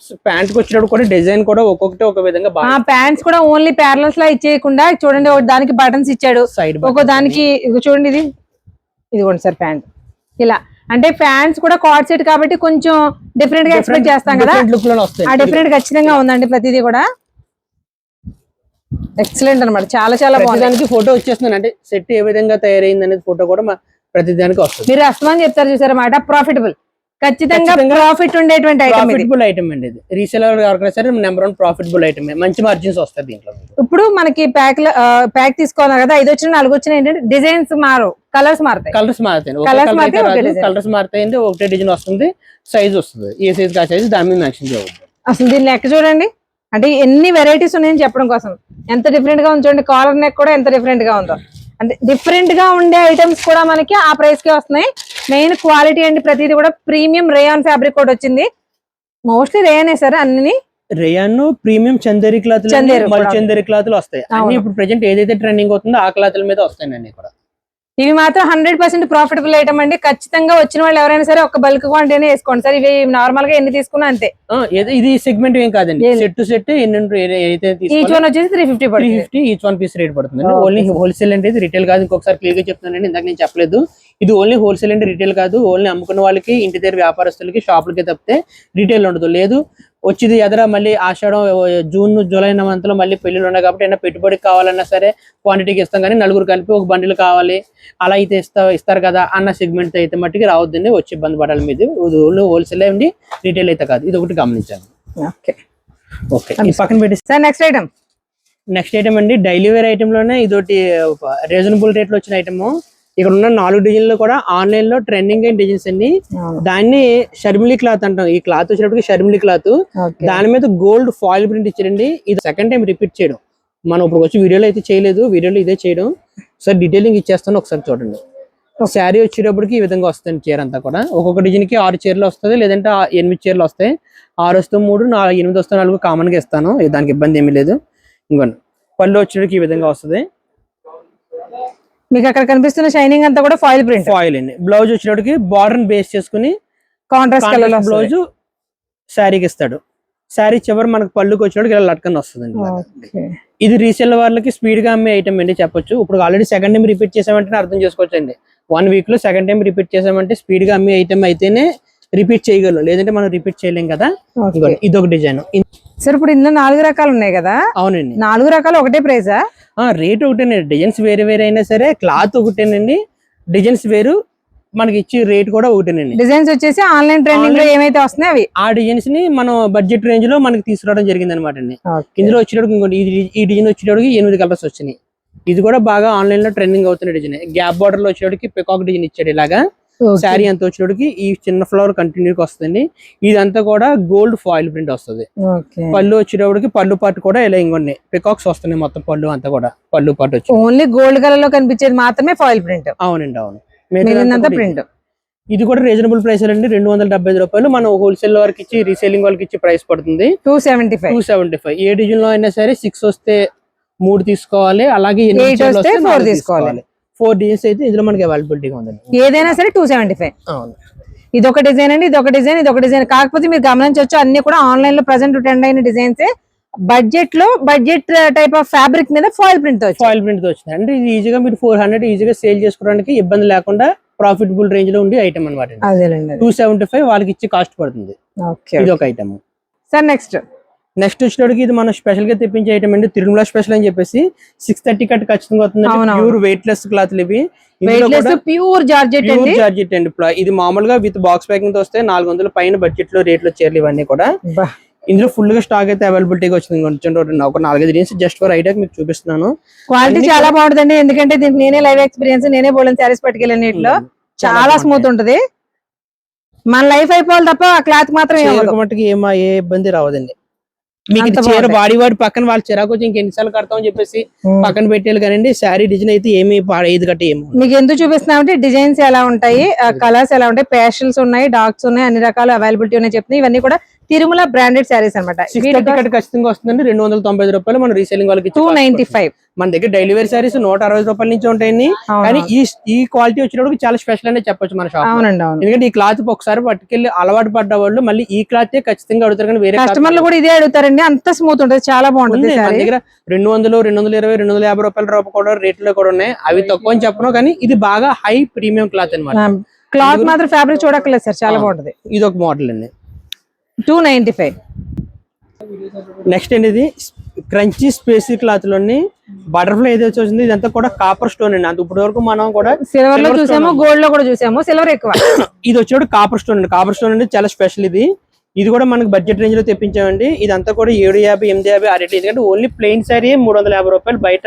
Speaker 2: కి వచ్చినప్పుడు కూడా డిజైన్ కూడా ఒక్కొక్కటి ఒక విధంగా బాగా.
Speaker 1: ప్యాంట్స్ కూడా ఓన్లీ ప్యారల్స్ లా ఇచ్చేయకుండా చూడండి, దానికి బటన్స్ ఇచ్చాడు,
Speaker 2: సైడ్
Speaker 1: ఒక్కో దానికి చూడండి. ఇదిగోండి సార్ ప్యాంట్ ఇలా. అంటే ఫ్యాన్స్ కూడా కార్డ్ సెట్ కాబట్టి కొంచెం డిఫరెంట్ గా ఎక్స్పెక్ట్ చేస్తాం కదా, ఆ డిఫరెంట్ ఖచ్చితంగా ఉందండి. ప్రతిదీ కూడా ఎక్సలెంట్ అన్నమాట. చాలా చాలా బాగుంది.
Speaker 2: దానికి ఫోటో వచ్చేస్తుంది అంటే సెట్ ఏ విధంగా తయారైంది అనేది ఫోటో కూడా ప్రతి దానికి వస్తుంది.
Speaker 1: మీరు అస్తమాన్ చెప్తారు చూసారన్నమాట. ప్రాఫిటబుల్, ఖచ్చితంగా ప్రాఫిట్ ఉండేటువంటి ఐటమ్.
Speaker 2: ప్రాఫిటబుల్ ఐటమ్ అండి ఇది. రీసెలర్ ఎవరికైనా సరే నెంబర్ 1 ప్రాఫిటబుల్ ఐటమ్. మంచి మార్జిన్స్ వస్తాయి దీంట్లో.
Speaker 1: ఇప్పుడు మనకి ప్యాక్ తీసుకోవాలి కదా, 5 వచ్చిన 4 వచ్చిన ఏంటంటే డిజైన్స్ మారు, కలర్స్ మారుతాయి.
Speaker 2: కలర్స్ మారుతాయి అండి. ఒకటే డిజైన్ వస్తుంది, సైజ్ వస్తుంది. ఏ సైజ్ కా సైజ్ దాని మీద మ్యాచింగ్ అవుతుంది.
Speaker 1: అసలు దీని లెక్క చూడండి, అంటే ఎన్ని వెరైటీస్ ఉన్నాయని చెప్పడం కోసం. ఎంత డిఫరెంట్ గా ఉంది చూడండి. కాలర్ నెక్ కూడా ఎంత డిఫరెంట్ గా ఉందో. అంటే డిఫరెంట్ గా ఉండే ఐటమ్స్ కూడా మనకి ఆ ప్రైస్ కే వస్తున్నాయి. మెయిన్ క్వాలిటీ అండి. ప్రతిదీ కూడా ప్రీమియం రేయాన్ ఫ్యాబ్రిక్ కూడా వచ్చింది. మోస్ట్లీ రేయానే సార్ అన్ని.
Speaker 2: Rayon premium Chanderi cloth, Chanderi క్లాత్లు వస్తాయి అన్ని. ఇప్పుడు ప్రెజెంట్ ఏదైతే ట్రెండింగ్ అవుతుందో ఆ క్లాత్ల మీద వస్తాయండి కూడా.
Speaker 1: ఇవి మాత్రం 100% ప్రాఫిటబుల్ ఐటమ్ అండి. ఖచ్చితంగా వచ్చిన వాళ్ళు ఎవరైనా సరే ఒక బల్క్ క్వాంటిటీ వేసుకోండి సార్. ఇవి నార్మల్ గా ఎన్ని తీసుకున్నా అంతే.
Speaker 2: ఇది సెగ్మెంట్ ఏం కాదండి, set to set
Speaker 1: each one వచ్చేసి 350
Speaker 2: ఈచ్ వన్ పీస్ రేట్ పడుతుంది. ఓన్లీ హోల్సేల్ అంటే ఇది రిటైల్ కాదు. ఇంకొకసారి క్లియర్ గా చెప్తున్నానండి, ఇందాక నేను చెప్పలేదు. ఇది ఓన్లీ హోల్సేల్ అంటే రిటైల్ కాదు. ఓన్లీ అమ్ముకున్న వాళ్ళకి, ఇంటి దగ్గర వ్యాపారస్తులకి, షాపులకి తప్పితే రిటైల్ ఉండదు. లేదు వచ్చింది ఎదర మళ్ళీ ఆషాఢం, జూన్, జూలై మంత్ లో మళ్ళీ పెళ్లిళ్ళు ఉన్నాయి కాబట్టి ఏమైనా పెట్టుబడికి కావాలన్నా సరే క్వాంటిటీకి ఇస్తాం. కానీ నలుగురు కలిపి ఒక బండిల్ కావాలి అలా అయితే ఇస్తారు కదా అన్న సెగ్మెంట్ అయితే మట్టికి రావద్దండి. వచ్చి ఇబ్బంది పడాలి. మీద హోల్సేల్ అండి, రిటైల్ అయితే కాదు. ఇది ఒకటి గమనించాను. ఓకే, ఈ పక్కన పెట్టి
Speaker 1: సార్ నెక్స్ట్ ఐటమ్
Speaker 2: అండి. డైలీ వేర్ ఐటమ్ లోనే ఇదొకటి రీజనబుల్ రేట్ లో వచ్చిన ఐటమ్. ఇక్కడ ఉన్న 4 డిజైన్లు కూడా ఆన్లైన్ లో ట్రెండింగ్ అయిన డిజైన్స్ అండి. దాన్ని షర్మిలీ క్లాత్ అంటాం. ఈ క్లాత్ వచ్చినప్పటికి షర్మిలీ క్లాత్, దాని మీద గోల్డ్ ఫాయిల్ ప్రింట్ ఇచ్చారండి. ఇది సెకండ్ టైం రిపీట్ చేయడం. మనం ఇప్పుడు వచ్చి వీడియోలో అయితే చేయలేదు, వీడియోలో ఇదే చేయడం. సార్ డీటెయిలింగ్ ఇచ్చేస్తాను, ఒకసారి చూడండి. శారీ వచ్చేటప్పటికి ఈ విధంగా వస్తుంది. చీర అంతా కూడా ఒక్కొక్క డిజైన్ కి 6 చీరలు వస్తుంది, లేదంటే 8 చీరలు వస్తాయి. 6 వస్తే 3, 8 వస్తే 4 కామన్ గా ఇస్తాను. దానికి ఇబ్బంది ఏమీ లేదు. ఇంకోండి పళ్ళు వచ్చేటప్పటికి ఈ విధంగా వస్తుంది.
Speaker 1: మీకు అక్కడ కనిపిస్తున్న షైనింగ్ అంతా కూడా ఫాయిల్ ప్రింట్.
Speaker 2: ఫాయిల్ అండి. బ్లౌజ్ వచ్చేటప్పటికి బార్డర్ బేస్ చేసుకుని
Speaker 1: కాంట్రాస్ట్ కలర్
Speaker 2: బ్లౌజ్ శారీకి ఇస్తాడు. శారీ చివరి మనకు పళ్ళుకి వచ్చినప్పుడు ఇలా లట్కన్ వస్తుంది. ఇది రీసేల్ వాళ్ళకి స్పీడ్ గా అమ్మే ఐటమ్ అండి చెప్పొచ్చు. ఇప్పుడు ఆల్రెడీ సెకండ్ టైం రిపీట్ చేసామంటే అర్థం చేసుకోవచ్చు అండి. 1 వీక్ లో సెకండ్ టైం రిపీట్ చేసామంటే స్పీడ్ గా అమ్మే ఐటమ్ అయితేనే రిపీట్ చేయగలం, లేదంటే మనం రిపీట్ చేయలేం కదా. ఇదొక డిజైన్.
Speaker 1: సార్ ఇప్పుడు ఇందులో 4 రకాలు ఉన్నాయి కదా.
Speaker 2: అవునండి,
Speaker 1: 4 రకాలు ఒకటే ప్రైజా?
Speaker 2: రేట్ ఒకటేనండి. డిజైన్స్ వేరే వేరే అయినా సరే క్లాత్ ఒకటేనండి. డిజైన్స్ వేరు, మనకి ఇచ్చే రేట్ కూడా ఒకటేనండి.
Speaker 1: డిజైన్స్ వచ్చేసి ఆన్లైన్ ట్రెండింగ్ లో ఏమైతే వస్తున్నాయి అవి
Speaker 2: ఆ డిజైన్స్ ని మనం బడ్జెట్ రేంజ్ లో మనకి తీసుకురావడం జరిగింది అనమాట అండి. ఇందులో వచ్చేటప్పుడు ఇంకోటి ఈ డిజైన్ వచ్చేటప్పటికి 8 కలర్స్ వచ్చినాయి. ఇది కూడా బాగా ఆన్లైన్ లో ట్రెండింగ్ అవుతున్న డిజైన్. గ్యాప్ బార్డర్ లో వచ్చేటప్పటికి పికాక్ డిజైన్ ఇచ్చాడు. ఇలాగా శారీ అంతా వచ్చేటప్పటికి ఈ చిన్న ఫ్లవర్ కంటిన్యూగా వస్తుంది. ఇదంతా కూడా గోల్డ్ ఫాయిల్ ప్రింట్ వస్తుంది. పళ్ళు వచ్చేటప్పటికి పళ్ళు పాటు కూడా ఇలా ఇంకొన్ని పికాక్స్ వస్తున్నాయి. మొత్తం పళ్ళు అంతా కూడా పళ్ళు పాటు వచ్చి
Speaker 1: ఓన్లీ గోల్డ్ కలర్ లో కనిపించేది మాత్రమే ఫాయిల్ ప్రింట్.
Speaker 2: అవునండి, అవును.
Speaker 1: ప్రింట్
Speaker 2: ఇది కూడా రీజనబుల్ ప్రైస్ అండి. 275 రూపాయలు. మనం హోల్సేల్ వారికి ఇచ్చి రీసేలింగ్ వాళ్ళకి ఇచ్చి ప్రైస్ పడుతుంది 275. ఏ డిజైన్ లో అయినా సరే 6 వస్తే 3 తీసుకోవాలి, అలాగే 8 వస్తే 4 తీసుకోవాలి. 4 డిజైన్స్ అయితే ఇందులో మనకి అవైలబిలిటీగా ఉందండి.
Speaker 1: ఏదైనా సరే 275.
Speaker 2: అవును,
Speaker 1: ఇదొక డిజైన్ అండి, ఇదొక డిజైన్, ఇదొక డిజైన్. కాకపోతే మీరు గమనించవచ్చు అన్ని కూడా ఆన్లైన్ లో ప్రెసెంట్ ట్రెండ్ అయిన designs. Budget type of fabric మీద ఫాయిల్ ప్రింట్
Speaker 2: వచ్చింది అంటే ఇది ఈజీగా మీరు 400 ఈజీగా సేల్ చేసుకోవడానికి ఇబ్బంది లేకుండా ప్రాఫిటబుల్ రేంజ్ లో ఉండే ఐటమ్ అనమాట. 275 వాళ్ళకి ఇచ్చి కాస్ట్ పడుతుంది. ఇది ఒక ఐటమ్.
Speaker 1: సార్ నెక్స్ట్
Speaker 2: వచ్చేటప్పటికి ఇది మనం స్పెషల్ గా తెప్పించే ఐటమ్ అండి. తిరుమల స్పెషల్ అని చెప్పేసి 630 కట్ ఖచ్చితంగా వస్తుంది. ప్యూర్ వెయిట్ లెస్ క్లాత్లు ఇవి.
Speaker 1: ప్యూర్ జార్జెట్
Speaker 2: అండి. ఇది మామూలుగా విత్ బాక్స్ ప్యాకింగ్ తో వస్తే 400 పైన బడ్జెట్ లో రేట్లు చీరలు ఇవన్నీ కూడా. ఇందులో ఫుల్ గా స్టాక్ అయితే అవైలబిలిటీగా వచ్చింది. ఒక 4-5 డిజైన్స్ జస్ట్ ఫర్ ఐడియా మీకు చూపిస్తున్నాను.
Speaker 1: క్వాలిటీ చాలా బాగుంటుందండి. ఎందుకంటే దీనికి నేనే లైవ్ ఎక్స్పీరియన్స్, నేనే బోల్డెన్ శారీస్ పట్టుకెళ్ళాను. నీటిలో చాలా స్మూత్ ఉంటది. మన లైఫ్ అయిపోవాలి తప్ప ఆ క్లాత్ మాత్రం
Speaker 2: మట్టుకి ఏ ఇబ్బంది రావదండి. మీకు చీర బాడీ పక్కన వాళ్ళు చిరాకు వచ్చి ఇంకెన్నిసార్లు కడతామని చెప్పేసి పక్కన పెట్టేయాలి. కానీ శారీ డిజైన్ అయితే ఏమి పాడేది గట్టి ఏమి.
Speaker 1: మీకు ఎందుకు చూపిస్తున్నామంటే డిజైన్స్ ఎలా ఉంటాయి, కలర్స్ ఎలా ఉంటాయి, పేస్టల్స్ ఉన్నాయి, డార్క్స్ ఉన్నాయి, అన్ని రకాల అవైలబిలిటీ ఉన్నాయి చెప్తున్నాయి. ఇవన్నీ కూడా తిరుమల బ్రాండెడ్ శారీస్ అనమాట.
Speaker 2: 630 ఖచ్చితంగా వస్తుందండి. 295 రూపాయలు మనం రీసేలింగ్ వాళ్ళకి
Speaker 1: 295.
Speaker 2: మన దగ్గర డైలీ వేర్ శారీస్ 160 రూపాయల నుంచి ఉంటాయండి. కానీ ఈ క్వాలిటీ వచ్చినప్పుడు చాలా స్పెషల్ అనే చెప్పొచ్చు మన షాప్.
Speaker 1: అవునండి, అవును.
Speaker 2: ఎందుకంటే ఈ క్లాత్ ఒకసారి పట్టుకెళ్ళి అలవాటు పడ్డ వాళ్ళు మళ్ళీ ఈ క్లాత్ ఖచ్చితంగా అడుగుతారు. కానీ వేరే
Speaker 1: కస్టమర్లు కూడా ఇదే అడుగుతారండి. అంత స్మూత్ ఉంటుంది, చాలా బాగుంటుంది.
Speaker 2: మన దగ్గర 200, 220, 250 రూపాయల కూడా రేట్లో కూడా ఉన్నాయి. అవి తక్కువ అని చెప్పను, కానీ ఇది బాగా హై ప్రీమియం క్లాత్ అన్నమాట.
Speaker 1: క్లాత్ మాత్రం ఫ్యాబ్రిక్ చూడక్కర్లేదు సార్, చాలా బాగుంటుంది.
Speaker 2: ఇది ఒక మోడల్ అండి.
Speaker 1: 295.
Speaker 2: నెక్స్ట్ అనేది క్రంచీ స్పేసీ క్లాత్ లోని బటర్ఫ్లై ఏదైతే వచ్చింది ఇదంతా కూడా కాపర్ స్టోన్ అండి. అంత ఇప్పటి వరకు మనం కూడా
Speaker 1: సిల్వర్ లో చూసాము, గోల్డ్ లో కూడా చూసాము, సిల్వర్ ఎక్కువ.
Speaker 2: ఇది వచ్చేది కాపర్ స్టోన్ అండి. కాపర్ స్టోన్ అంటే చాలా స్పెషల్. ఇది కూడా మనకి బడ్జెట్ రేంజ్ లో తెప్పించామండి. ఇదంతా కూడా 750, 850 ఆ రేట్. ఎందుకంటే ఓన్లీ ప్లెయిన్ సారీ 350 రూపాయలు. బయట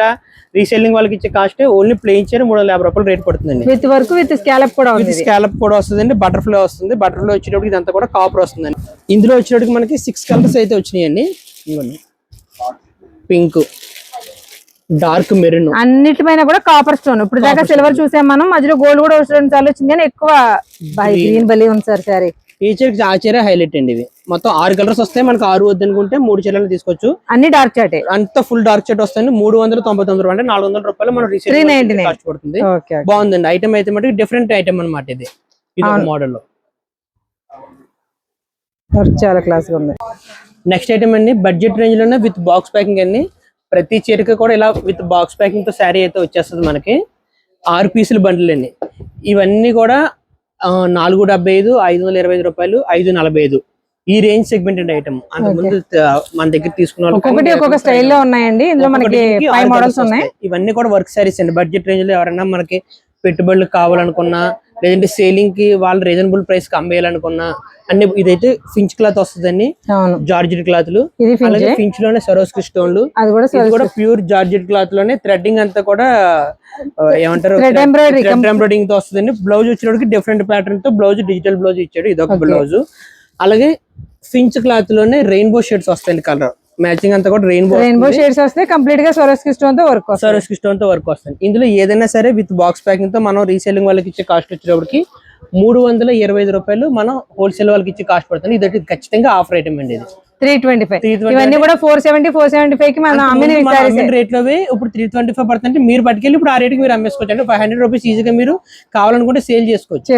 Speaker 2: రీసెల్లింగ్ వాళ్ళకి ఇచ్చే కాస్ట్ ఓన్లీ ప్లెయిన్ సారీ 350 రూపాయలు రేట్ పడుతుందండి.
Speaker 1: విత్ వర్క్ విత్ స్కాలప్ కూడా ఉంది.
Speaker 2: స్కాలప్ కూడా వస్తుందండి. బటర్ఫ్లై వస్తుంది. బటర్ఫ్లై వచ్చేటప్పుడు ఇదంతా కూడా కాపర్ వస్తుందండి. ఇందులో వచ్చేటప్పుడు మనకి 6 కలర్స్ అయితే వచ్చినాయండి. పింక్, డార్క్ మెరూన్,
Speaker 1: అన్నిటిపైన కూడా కాపర్ స్టోన్. ఇప్పుడు దాకా సిల్వర్ చూసాం మనం, మధ్యలో గోల్డ్ కూడా చాలా వచ్చింది, కానీ ఎక్కువ గ్రీన్ బలి ఉంది సార్ సారీ.
Speaker 2: ఈ చీరకి ఆ చీర హైలైట్ అండి. ఇవి మొత్తం 6 కలర్స్ వస్తాయి. మనకి 6 వద్దు అనుకుంటే 3 చీరలు తీసుకోవచ్చు.
Speaker 1: అన్ని డార్క్ చాటే,
Speaker 2: అంత ఫుల్ డార్క్ చాట్ వస్తాయి. 399 రూపాయలు అంటే 400 రూపాయలు మన రీసేల్ కాస్ట్ పడుతుంది. బాగుందండి ఐటమ్ అయితే మటుకు డిఫరెంట్ ఐటమ్ అన్నమాట. ఇది ఒక మోడల్ లో
Speaker 1: చాలా క్లాస్ గా ఉంది.
Speaker 2: నెక్స్ట్ ఐటమ్ అండి బడ్జెట్ రేంజ్ లోనే విత్ బాక్స్ ప్యాకింగ్ అండి. ప్రతి చీరకి కూడా ఇలా విత్ బాక్స్ ప్యాకింగ్ తో శారీ అయితే వచ్చేస్తుంది మనకి. 6 పీసులు బండిల్ అండి. ఇవన్నీ కూడా 475, 525 రూపాయలు, 545 ఈ రేంజ్ సెగ్మెంట్ అండి ఐటమ్. అంతకుముందు మన దగ్గర తీసుకున్న
Speaker 1: ఒక్కొక్క స్టైల్లో ఉన్నాయండి. ఇందులో మనకి 5 మోడల్స్ ఉన్నాయి.
Speaker 2: ఇవన్నీ కూడా వర్క్ శారీస్ అండి. బడ్జెట్ రేంజ్ లో ఎవరైనా మనకి పెట్టుబడులు కావాలనుకున్నా, లేదంటే సేలింగ్ కి వాళ్ళు రీజనబుల్ ప్రైస్ కి అమ్మేయాలనుకున్నా అన్ని. ఇదైతే ఫించ్ క్లాత్ వస్తుందండి, జార్జెట్ క్లాత్లు. అలాగే ఫించ్ లోనే సరోస్కి స్టోన్లు, ఇది కూడా ప్యూర్ జార్జెట్ క్లాత్ లోనే థ్రెడ్డింగ్ అంతా కూడా ఏమంటారు ఎంబ్రాయిడింగ్ తో వస్తుందండి. బ్లౌజ్ వచ్చినప్పటికి డిఫరెంట్ ప్యాటర్న్ తో బ్లౌజ్, డిజిటల్ బ్లౌజ్ ఇచ్చాడు. ఇదొక బ్లౌజ్. అలాగే ఫించ్ క్లాత్ లోనే రెయిన్బో షేడ్స్ వస్తాయండి. కలర్ మ్యాచింగ్ అంతా కూడా రెయిన్బో
Speaker 1: షేడ్స్ వస్తాయి. కంప్లీట్ గా సరోస్కి స్టోన్ తో వర్క్
Speaker 2: వస్తుంది. ఇందులో ఏదైనా సరే విత్ బాక్స్ ప్యాకింగ్ తో మనం రీసేలింగ్ వాళ్ళకి ఇచ్చే కాస్ట్ వచ్చేటప్పటికి 325 రూపాయలు మనం హోల్సేల్ వాళ్ళకి ఇచ్చే కాస్ట్ పడుతుంది. ఇది ఖచ్చితంగా ఆఫర్ ఐటమ్ అండి. ఇది
Speaker 1: 325. ఇవన్నీ కూడా 470, 475 కి మనం అమ్మిన
Speaker 2: రేట్ లో ఇప్పుడు 325 పడుతుంది. మీరు పట్టుకెళ్ళి ఇప్పుడు ఆ రేట్ కి మీరు అమ్మేసుకోవచ్చు. అంటే 500 రూపీస్ ఈజీగా మీరు కావాలనుకుంటే సేల్ చేసుకోవచ్చు.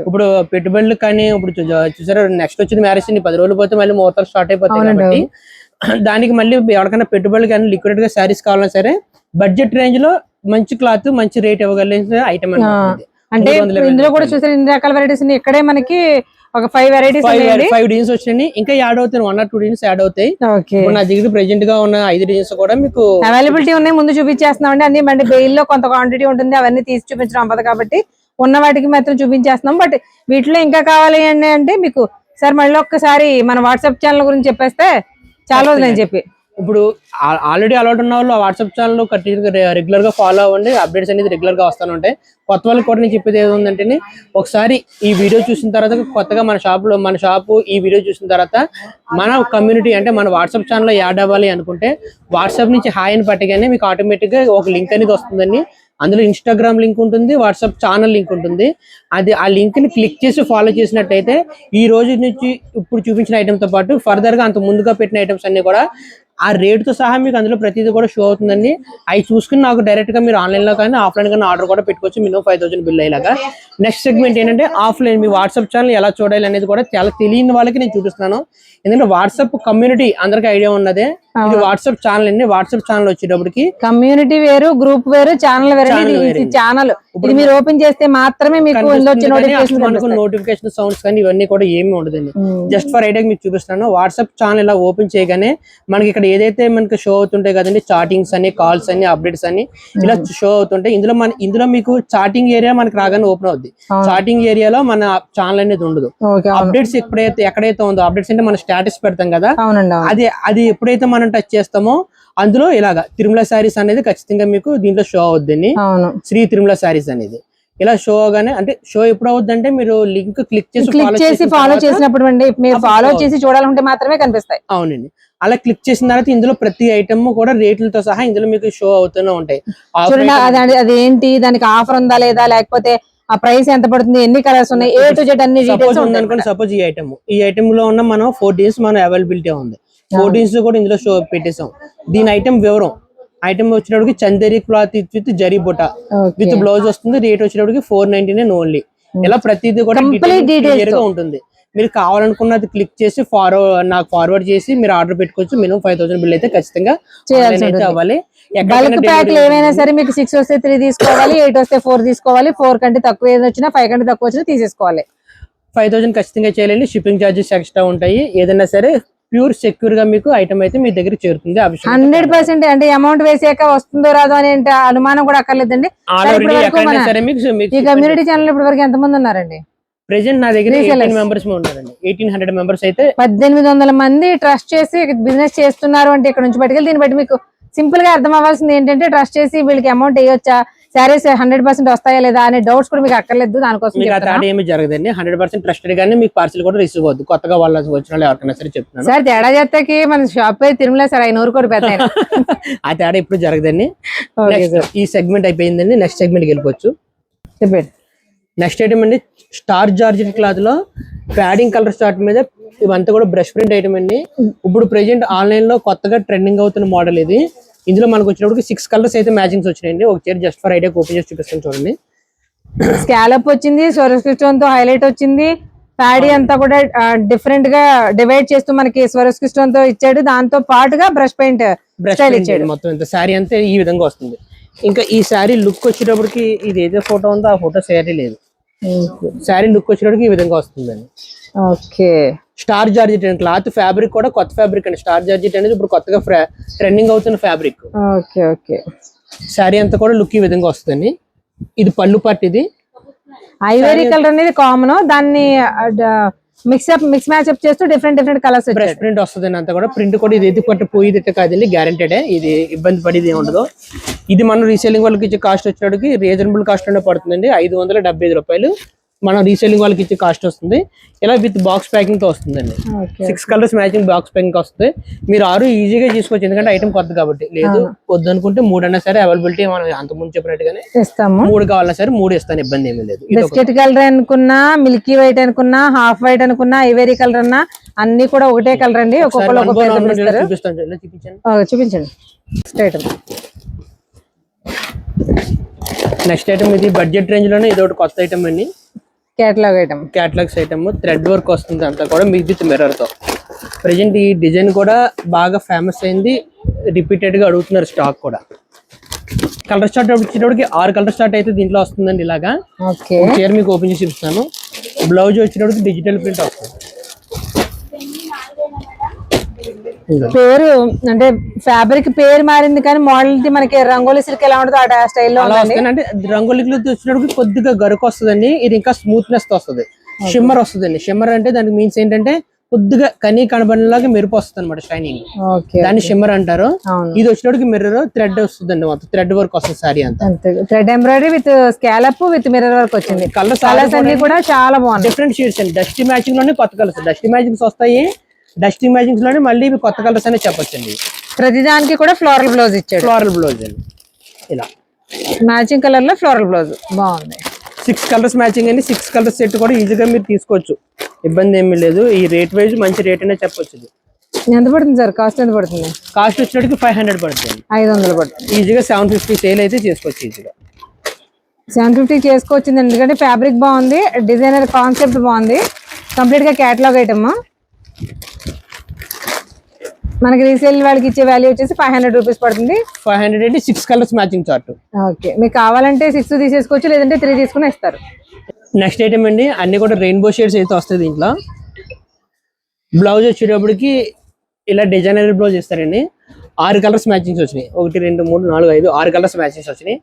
Speaker 2: ఇప్పుడు పెట్టుబడులు కానీ ఇప్పుడు చూసారా, నెక్స్ట్ వచ్చింది మ్యారేజ్, 10 రోజులు పోతే మళ్ళీ ముహూర్తాలు స్టార్ట్ అయిపోతాయి. కాబట్టి దానికి మళ్ళీ ఎవరికైనా పెట్టుబడులు కానీ లిక్విడ్ గా శారీస్ కావాలన్నా సరే బడ్జెట్ రేంజ్ లో మంచి క్లాత్, మంచి రేట్ ఇవ్వగలిగిన ఐటమ్ అన్నమాట.
Speaker 1: అంటే ఇందులో కూడా చూసారు ఇన్ని రకాల వెరైటీస్. ఇక్కడే మనకి ఒక 5 వెరైటీస్
Speaker 2: 5 డిజైన్స్ వచ్చాయి. ఇంకా యాడ్ అవుతాయి, 1 or 2 డిజైన్స్ యాడ్ అవుతాయి. నా దగ్గర ప్రెజెంట్ గా ఉన్న 5 డిజైన్స్ కూడా మీకు
Speaker 1: అవైలబిలిటీ ఉన్నాయి. ముందు చూపించేస్తున్నాం అండి. అన్ని అంటే బెయిల్ లో కొంత క్వాంటిటీ ఉంటుంది, అవన్నీ తీసి చూపించడం అవ్వదు కాబట్టి ఉన్న వాటికి మాత్రం చూపించేస్తున్నాం. బట్ వీటిలో ఇంకా కావాలి అంటే మీకు సార్ మళ్ళీ ఒక్కసారి మన వాట్సాప్ ఛానల్ గురించి చెప్పేస్తే చాలా రోజులు అని చెప్పి.
Speaker 2: ఇప్పుడు ఆల్రెడీ అలవాటు ఉన్న వాళ్ళు వాట్సాప్ ఛానల్ రెగ్యులర్ గా ఫాలో అవ్వండి. అప్డేట్స్ అనేది రెగ్యులర్ గా వస్తూ ఉంటాయి. కొత్త వాళ్ళకి కూడా నేను చెప్పేది ఏముందంటే, ఒకసారి ఈ వీడియో చూసిన తర్వాత కొత్తగా మన షాపు ఈ వీడియో చూసిన తర్వాత మన కమ్యూనిటీ అంటే మన వాట్సాప్ ఛానల్ యాడ్ అవ్వాలి అనుకుంటే వాట్సాప్ నుంచి హాయ్ అని పట్టగానే మీకు ఆటోమేటిక్ గా ఒక లింక్ అనేది వస్తుందండి. అందులో ఇన్స్టాగ్రామ్ లింక్ ఉంటుంది, వాట్సాప్ ఛానల్ లింక్ ఉంటుంది. అది ఆ లింక్ ని క్లిక్ చేసి ఫాలో చేసినట్టయితే ఈ రోజు నుంచి ఇప్పుడు చూపించిన ఐటమ్ తో పాటు ఫర్దర్ గా అంత ముందుగా పెట్టిన ఐటమ్స్ అన్ని కూడా ఆ రేట్ తో సహా మీకు అందులో ప్రతిదీ కూడా షో అవుతుందండి. అవి చూసుకుని నాకు డైరెక్ట్ గా మీరు ఆన్లైన్ లో కానీ ఆఫ్లైన్ కానీ ఆర్డర్ కూడా పెట్టుకోవచ్చు. మినిమం 5000 బిల్ అయ్యేలాగా. నెక్స్ట్ సెగ్మెంట్ ఏంటంటే ఆఫ్లైన్ మీ వాట్సాప్ ఛానల్ ఎలా చూడాలి అనేది కూడా చాలా తెలియని వాళ్ళకి నేను చూపిస్తున్నాను. ఎందుకంటే వాట్సాప్ కమ్యూనిటీ అందరికి ఐడియా ఉన్నదే. ఇది వాట్సాప్ ఛానల్ అండి. వాట్సాప్ ఛానల్ వచ్చేటప్పటికి
Speaker 1: కమ్యూనిటీ వేరు, గ్రూప్ వేరు, ఛానల్ వేరు. ఛానల్ ఇప్పుడు మీరు ఓపెన్ చేస్తే మాత్రమే మీకు
Speaker 2: నోటిఫికేషన్ సౌండ్స్ కానీ ఇవన్నీ కూడా ఏమి ఉండదండి. జస్ట్ ఫర్ ఐడియా మీకు చూపిస్తున్నాను. వాట్సాప్ ఛానల్ ఇలా ఓపెన్ చేయగానే మనకి ఇక్కడ ఏదైతే మనకి షో అవుతుంటాయి కదండి, చాటింగ్స్ అని, కాల్స్ అని, అప్డేట్స్ అని ఇలా షో అవుతుంటాయి. ఇందులో మీకు చాటింగ్ ఏరియా మనకి రాగానే ఓపెన్ అవుద్ది. చాటింగ్ ఏరియాలో మన ఛానల్ అనేది ఉండదు. అప్డేట్స్ ఎక్కడైతే ఉందో, అప్డేట్స్ అంటే మన స్టేటస్ పెడతాం కదా, అది ఎప్పుడైతే మనం టచ్ చేస్తామో అందులో ఇలాగా తిరుమల శారీస్ అనేది ఖచ్చితంగా మీకు దీంట్లో షో అవుద్దండి. శ్రీ తిరుమల శారీస్ అనేది ఇలా షో అవగానే, అంటే షో ఎప్పుడు అవుద్ది అంటే మీరు లింక్ క్లిక్ చేసి
Speaker 1: ఫాలో చేసినప్పుడు మీరు ఫాలో చేసి చూడాలంటే మాత్రమే కనిపిస్తాయి.
Speaker 2: అవునండి. అలా క్లిక్ చేసిన తర్వాత ఇందులో ప్రతి ఐటమ్ కూడా రేట్లతో సహా ఇందులో మీకు షో అవుతూనే ఉంటాయి.
Speaker 1: చూడండి అదేంటి, దానికి ఆఫర్ ఉందా లేదా, లేకపోతే ఆ ప్రైస్ ఎంత పడుతుంది, ఎన్ని కలర్స్ ఉన్నాయి, ఏ టు జెడ్ అన్ని డీటెయిల్స్
Speaker 2: అనుకోండి. సపోజ్ ఈ ఐటమ్ లో ఉన్న మనం 4 డేస్ మన అవైలబిలిటీ ఉంది. 4 డేస్ లో కూడా ఇందులో షో పెట్టేసాం. దీని ఐటమ్ వివరం, ఐటమ్ వచ్చినప్పటికి చందేరి క్లాత్ విత్ జరీ బుట్ట విత్ బ్లౌజ్ వస్తుంది. రేట్ వచ్చినప్పటికి 499 ఓన్లీ. ఇలా ప్రతిదీ కూడా క్లియర్ గా ఉంటుంది. మీరు కావాలనుకున్నది క్లిక్ చేసి నాకు ఫార్వర్డ్ చేసి మీరు ఆర్డర్ పెట్టుకోవచ్చు. మినిమం 5000 బిల్ అయితే ఖచ్చితంగా అవ్వాలి.
Speaker 1: బల్క్ ప్యాక్లు ఏమైనా సరే మీకు 6 వస్తే 3 తీసుకోవాలి, 8 వస్తే 4 తీసుకోవాలి. 4 కంటే తక్కువ ఏది వచ్చినా 5 కంటే తక్కువ వచ్చినా తీసేసుకోవాలి.
Speaker 2: 5000 ఖచ్చితంగా చేయాలండి. షిప్పింగ్ ఛార్జెస్ ఎక్స్ట్రా ఉంటాయి. ఏదైనా సరే ప్యూర్ సెక్యూర్ గా మీకు ఐటమ్ అయితే మీ దగ్గర చేరుతుంది.
Speaker 1: 100% అంటే అమౌంట్ వేసాక వస్తుందో రాదో అనే అనుమానం కూడా అక్కర్లేదండి. ఈ కమ్యూనిటీ ఛానల్ ఇప్పటి వరకు ఎంత మంది ఉన్నారండి?
Speaker 2: ప్రెసెంట్ నా దగ్గర 18 మెంబర్స్ ఉన్నారండి. 1800 మెంబర్స్ అయితే
Speaker 1: 1800 మంది ట్రస్ట్ చేసి బిజినెస్ చేస్తున్నారు అంటే ఇక్కడ నుంచి పట్టుకెళ్ళి దీన్ని బట్టి మీకు సింపుల్ గా అర్థం అవ్వాల్సింది ఏంటంటే ట్రస్ట్ చేసి వీళ్ళకి అమౌంట్ వేయొచ్చా, సారీస్ 100% వస్తాయా లేదా అనే డౌట్స్ కూడా మీకు అక్కర్లేదు. దానికోసం
Speaker 2: ఏమి జరగదండి. 100% ట్రస్టెడ్ గానీ మీకు పార్సల్ కూడా రిసీవ్ అవుతుంది. కొత్తగా వాళ్ళు వచ్చిన వాళ్ళు ఎవరికైనా సరే చెప్తున్నాను
Speaker 1: సార్. తేడా చేస్తాకి మన షాప్ పేరు తిరుమల సార్, ఆయన ఊరుకోరు పెద్ద.
Speaker 2: ఆ తేడా ఇప్పుడు జరగదండి. ఈ సెగ్మెంట్ అయిపోయిందండి. నెక్స్ట్ సెగ్మెంట్ కి వెళ్ళిపోవచ్చు.
Speaker 1: చెప్పండి.
Speaker 2: నెక్స్ట్ ఐటమ్ అండి, స్టార్ జార్జెట్ క్లాత్ లో ప్యాడింగ్ కలర్ స్టార్ట్ మీద ఇవంతా కూడా బ్రష్ ప్రింట్ ఐటమ్ అండి. ఇప్పుడు ప్రెజెంట్ ఆన్లైన్ లో కొత్తగా ట్రెండింగ్ అవుతున్న మోడల్ ఇది. ఇందులో మనకు వచ్చినప్పుడు 6 కలర్స్ అయితే మ్యాచింగ్స్ వచ్చినాయండి. ఒక చీర జస్ట్ ఫర్ ఐడియా ఓపెన్ చేసి చూపిస్తాను చూడండి.
Speaker 1: స్కాలప్ వచ్చింది, స్వరస్క్రిస్టోన్ తో హైలైట్ వచ్చింది. ప్యాడీ అంతా కూడా డిఫరెంట్ గా డివైడ్ చేస్తూ మనకి స్వరస్క్రిస్టోన్ తో ఇచ్చాడు. దాంతో పాటుగా బ్రష్ పెయింట్ ఇచ్చాడు.
Speaker 2: మొత్తం ఇంత శారీ అంతా ఈ విధంగా వస్తుంది. ఇంకా ఈ శారీ లుక్ వచ్చేటప్పటికి ఇది ఏదో ఫోటో ఉందో ఆ ఫోటో శారీ లేదు. శారీ లుక్ వచ్చేటప్పటికి ఈ విధంగా వస్తుందండి.
Speaker 1: ఓకే.
Speaker 2: స్టార్ జార్జెట్ అండి. క్లాత్ ఫ్యాబ్రిక్ కూడా కొత్త ఫ్యాబ్రిక్ అండి. స్టార్ జార్జెట్ అనేది ఇప్పుడు కొత్తగా ట్రెండింగ్ అవుతున్న ఫ్యాబ్రిక్.
Speaker 1: Okay okay.
Speaker 2: శారీ అంతా కూడా లుక్ ఈ విధంగా వస్తుందండి. ఇది పళ్ళు పట్టు. ఇది
Speaker 1: ఐవరీ కలర్ అనేది కామన్, దాన్ని మిక్స్ మ్యాచ్ అప్ చేస్తూ డిఫరెంట్ కలర్స్
Speaker 2: ప్రింట్ వస్తుంది. అంతా కూడా ప్రింట్ కూడా ఇది ఎత్తి పట్టు పోయిదిట్ట కాదండి, గ్యారెంటెడ్. ఇది ఇబ్బంది పడేది ఏమి ఉండదు. ఇది మనం రీసేలింగ్ వాళ్ళకి ఇచ్చే కాస్ట్ వచ్చేటికి రీజనబుల్ కాస్ట్ అనే పడుతుందండి. 575 రూపాయలు మనం రీసేలింగ్ వాళ్ళకి ఇచ్చే కాస్ట్ వస్తుంది. ఇలా విత్ బాక్స్ ప్యాకింగ్ తో వస్తుందండి. 6 కలర్స్ మ్యాచింగ్ బాక్స్ ప్యాకింగ్ వస్తుంది. మీరు 6 ఈజీగా తీసుకోవచ్చు, ఎందుకంటే ఐటమ్ కొత్త కాబట్టి. లేదు వద్దు అనుకుంటే 3 అన్నా సరే అవైలబిలిటీ మనం అంతకుముందు చెప్పినట్టుగానే ఇస్తాము. 3 కావాలన్నా సరే 3 ఇస్తాను, ఇబ్బంది ఏమీ లేదు.
Speaker 1: బిస్కెట్ కలర్ అనుకున్నా, మిల్కీ వైట్ అనుకున్నా, హాఫ్ వైట్ అనుకున్నా, ఐవరీ కలర్ అన్నా అన్ని కూడా ఒకటే కలర్ అండి. చూపించండి.
Speaker 2: నెక్స్ట్ ఐటమ్ ఇది బడ్జెట్ రేంజ్ లోనే ఇది ఒకటి కొత్త ఐటమ్ అండి. క్యాటలాగ్స్ ఐటమ్ థ్రెడ్ వర్క్ వస్తుంది. అంతా కూడా విత్ మిర్రర్ తో. ప్రెజెంట్ ఈ డిజైన్ కూడా బాగా ఫేమస్ అయింది. రిపీటెడ్ గా అడుగుతున్నారు స్టాక్ కూడా. కలర్ స్టార్ట్ వచ్చేటప్పటికి 6 కలర్ స్టార్ట్ అయితే దీంట్లో వస్తుందండి. ఇలాగా చీర మీకు ఓపెన్ చేసి చూపిస్తాను. బ్లౌజ్ వచ్చేటప్పటికి డిజిటల్ ప్రింట్ వస్తుంది.
Speaker 1: పేరు అంటే ఫ్యాబ్రిక్ పేరు మారింది కానీ మోడల్ మనకి రంగోలీ సిల్క్ ఎలా ఉంటుందో ఆ స్టైల్లో
Speaker 2: అంటే రంగోలీ వచ్చినప్పుడు కొద్దిగా గరుకు వస్తుందండి. ఇది ఇంకా స్మూత్నెస్ తో వస్తుంది. షిమ్మర్ వస్తుందండి. షిమ్మర్ అంటే దానికి మీన్స్ ఏంటంటే కొద్దిగా కనీ కనబడినలాగా మెరుపు వస్తుంది అనమాట, షైనింగ్. దాన్ని షిమ్మర్ అంటారు. ఇది వచ్చినప్పటికి మిర్రర్ థ్రెడ్ వస్తుందండి. మొత్తం థ్రెడ్ వర్క్ వస్తుంది సారీ అంతా.
Speaker 1: Thread embroidery with scallop with mirror work వచ్చింది. కలర్స్ అన్ని కూడా చాలా బాగుంది.
Speaker 2: డిఫరెంట్ షేడ్స్ అండి. డస్టీ మ్యాచింగ్ లోనే కొత్త కలర్స్ డస్టీ మ్యాచింగ్స్ వస్తాయి. డస్టీ మ్యాచింగ్స్ లోనే మళ్ళీ ఇవి కొత్త కలర్స్ అనే చెప్పొచ్చండి.
Speaker 1: ప్రతిదానికి కూడా ఫ్లోరల్ బ్లౌజ్ ఇచ్చాడు.
Speaker 2: ఫ్లోరల్ బ్లౌజ్ అండి. ఇలా
Speaker 1: మ్యాచింగ్ కలర్ లో ఫ్లోరల్ బ్లౌజ్ బాగుంది.
Speaker 2: 6 కలర్స్ మ్యాచింగ్ అండి. 6 కలర్స్ సెట్ కూడా ఈజీగా మీరు తీసుకోవచ్చు, ఇబ్బంది ఏమీ లేదు. ఈ రేట్ వైజ్ మంచి రేట్ అనే చెప్పొచ్చు.
Speaker 1: ఎంత పడుతుంది సార్? కాస్ట్ ఎంత పడుతుంది?
Speaker 2: కాస్ట్ వచ్చినట్టుకి 500 పడుతుంది.
Speaker 1: 500 పడుతుంది.
Speaker 2: ఈజీగా 750 సేల్ అయితే చేసుకోవచ్చు. ఈజీగా
Speaker 1: 750 చేసుకోవచ్చు, ఎందుకంటే ఫ్యాబ్రిక్ బాగుంది, డిజైనర్ కాన్సెప్ట్ బాగుంది. కంప్లీట్ గా కేటలాగ్ ఐటమ్. మనకి రీసేల్ వాళ్ళకి ఇచ్చే వాల్యూ వచ్చేసి 500 రూపీస్ పడుతుంది.
Speaker 2: 500 అంటే 6 కలర్స్ మ్యాచింగ్ చార్ట్.
Speaker 1: ఓకే, మీకు కావాలంటే 6 తీసేసుకోవచ్చు, లేదంటే 3 తీసుకుని ఇస్తారు.
Speaker 2: నెక్స్ట్ ఐటమ్ అండి, అన్ని కూడా రెయిన్బో షేడ్స్ అయితే వస్తాయి దీంట్లో. బ్లౌజ్ వచ్చేటప్పటికి ఇలా డిజైనర్ బ్లౌజ్ ఇస్తారండి. 6 కలర్స్ మ్యాచింగ్స్ వచ్చినాయి. 1 2 3 4 5 6 కలర్స్ మ్యాచింగ్స్ వచ్చినాయి.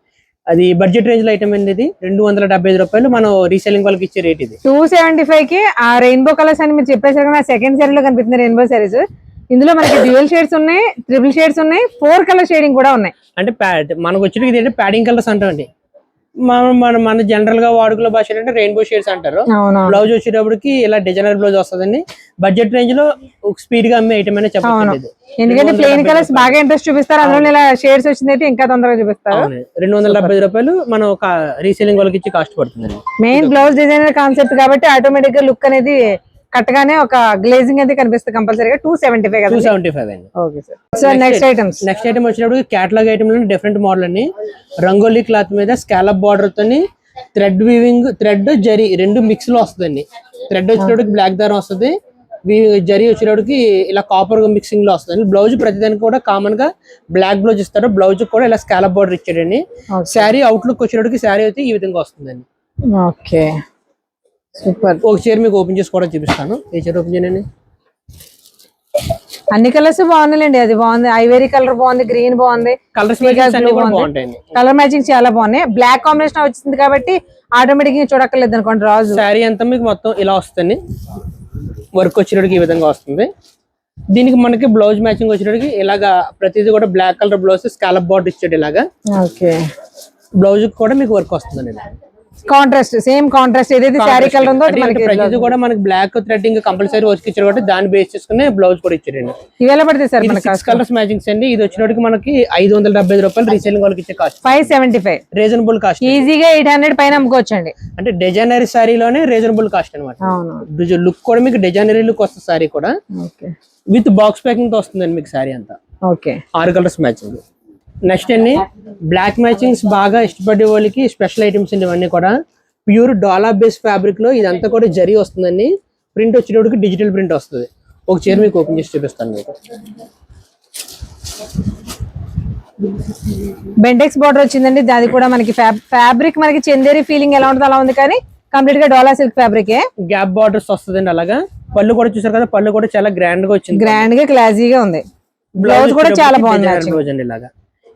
Speaker 2: అది బడ్జెట్ రేంజ్ లో ఐటమ్ అండి. ఇది 275 రూపాయలు మనం రీసెల్లింగ్ వాళ్ళకి ఇచ్చే రేట్. ఇది
Speaker 1: 275 కి ఆ రెయిన్బో కలర్స్ అని మీరు చెప్పేసారు కదా, సెకండ్ సారీ లో కనిపిస్తుంది రెయిన్బో సారీస్. ఇందులో మనకి డ్యూయల్ షేడ్స్ ఉన్నాయి, ట్రిపుల్ షేడ్స్ ఉన్నాయి, 4 కలర్ షేడింగ్ కూడా ఉన్నాయి.
Speaker 2: అంటే మనకు వచ్చేది ప్యాడింగ్ కలర్స్ అంటామండి. మన జనరల్ గా వాడుకలో భాష అంటే రెయిన్బో షేడ్స్ అంటారు.
Speaker 1: అవును
Speaker 2: బ్లౌజ్ వచ్చేటప్పటికి ఇలా డిజైనర్ బ్లౌజ్ వస్తుందండి. బడ్జెట్ రేంజ్ లో స్పీడ్ గా అమ్మే ఐటమ్ అనే చెప్పండి.
Speaker 1: ఎందుకంటే ప్లెయిన్ కలర్స్ బాగా ఇంట్రెస్ట్ చూపిస్తారు, అందులో ఇలా షేడ్స్ వచ్చింది ఇంకా తొందరగా చూపిస్తారు.
Speaker 2: 270 రూపాయలు మనం ఒక రీసేలింగ్ వాళ్ళకి ఇచ్చి కాస్ట్ పడుతుంది.
Speaker 1: మెయిన్ బ్లౌజ్ డిజైనర్ కాన్సెప్ట్ కాబట్టి ఆటోమేటిక్ గా లుక్ అనేది కట్టగానే ఒక గ్లేజింగ్ అయితే కనిపిస్తుంది కంపల్సరీగా. 275 కదా?
Speaker 2: 275 అండి.
Speaker 1: Okay sir. So next
Speaker 2: item వచ్చినప్పుడు క్యాటలాగ్ ఐటమ్ లో డిఫరెంట్ మోడల్ అండి. రంగోలీ క్లాత్ మీద స్కాలప్ బార్డర్ తోని థ్రెడ్ వీవింగ్, థ్రెడ్ జరీ రెండు మిక్స్ లో వస్తుందండి. థ్రెడ్ వచ్చేటప్పటికి బ్లాక్ దారం వస్తుంది, జరీ వచ్చేటప్పటికి ఇలా కాపర్ మిక్సింగ్ లో వస్తుంది. బ్లౌజ్ ప్రతిదానికి కూడా కామన్ గా బ్లాక్ బ్లౌజ్ ఇస్తారు. బ్లౌజ్ కూడా ఇలా స్కాలప్ బార్డర్ ఇచ్చాడండి. శారీ అవుట్లుక్ వచ్చేటప్పటికి శారీ అయితే ఈ విధంగా వస్తుందండి.
Speaker 1: Okay super.
Speaker 2: ఒక చీర మీకు ఓపెన్ చేసి కూడా చూపిస్తాను. ఏ చీర ఓపెన్ చేయండి.
Speaker 1: అన్ని కలర్స్ బాగున్నాయండి. అది బాగుంది, ఐవరీ కలర్ బాగుంది, గ్రీన్ బాగుంది,
Speaker 2: కలర్స్ బాగుంటాయండి.
Speaker 1: కలర్ మ్యాచింగ్ చాలా బాగున్నాయి. బ్లాక్ కాంబినేషన్ వచ్చింది కాబట్టి ఆటోమేటిక్ గా చూడక్కర్లేదు అనుకోండి. రాజు
Speaker 2: శారీ అంతా మీకు మొత్తం ఇలా వస్తుంది. వర్క్ వచ్చేటప్పటికి ఈ విధంగా వస్తుంది. దీనికి మనకి బ్లౌజ్ మ్యాచింగ్ వచ్చేటప్పటికి ఇలాగా ప్రతిదీ కూడా black colour blouse scallop border ఇచ్చాడు ఇలాగా.
Speaker 1: ఓకే
Speaker 2: బ్లౌజ్ కూడా మీకు వర్క్ వస్తుంది.
Speaker 1: కాంట్రాస్ట్, సేమ్ కాంట్రాస్ట్ ఏదైతే శారీ కలర్ ఉందో
Speaker 2: ప్రతిదీ కూడా మనకి బ్లాక్ థ్రెడ్డింగ్ కంపల్సరీ వర్క్ ఇచ్చారు కాబట్టి దాన్ని బేస్ చేసుకుని బ్లౌజ్ కూడా ఇచ్చారండి.
Speaker 1: ఇవేలా పడతాయి సార్ మనకి?
Speaker 2: 6 కలర్స్ మ్యాచింగ్స్ అండి. ఇది వచ్చినప్పటికి మనకి 575 రూపాయలు రీసేలింగ్ వాళ్ళకి ఇచ్చే కాస్ట్.
Speaker 1: 575
Speaker 2: reasonable cost.
Speaker 1: ఈజీగా 800 పైన అమ్ముకోవచ్చండి.
Speaker 2: అంటే డిజైనరీ సారీలోనే రీజనబుల్ కాస్ట్ అనమాట. లుక్ కూడా మీకు డిజైనరీ లుక్ వస్తుంది సారీ కూడా. విత్ బాక్స్ ప్యాకింగ్ తో వస్తుందండి మీకు సారీ అంతా.
Speaker 1: Okay
Speaker 2: 6 colours matching. నెక్స్ట్ అండి బ్లాక్ మ్యాచింగ్స్ బాగా ఇష్టపడే వాళ్ళకి స్పెషల్ ఐటమ్స్ అండి. ఇవన్నీ కూడా ప్యూర్ డాలా బేస్ ఫ్యాబ్రిక్ లో ఇదంతా కూడా జరీ వస్తుందండి. ప్రింట్ వచ్చేటప్పటికి డిజిటల్ ప్రింట్ వస్తుంది. ఒక చీర మీకు ఓపెన్ చేసి చూపిస్తాను మీకు.
Speaker 1: బెంటెక్స్ బార్డర్ వచ్చిందండి. అది కూడా మనకి ఫ్యాబ్రిక్ మనకి చందేరి ఫీలింగ్ ఎలా ఉంటుంది అలా ఉంది, కానీ కంప్లీట్ గా డోలా సిల్క్ ఫ్యాబ్రిక్.
Speaker 2: గ్యాప్ బార్డర్స్ వస్తుందండి. అలాగా పళ్ళు కూడా చూసారు కదా, పళ్ళు కూడా చాలా గ్రాండ్ గా వచ్చింది,
Speaker 1: గ్రాండ్ గా క్లాసీగా ఉంది. బ్లౌజ్ కూడా చాలా బాగుంది.
Speaker 2: ఇలాగా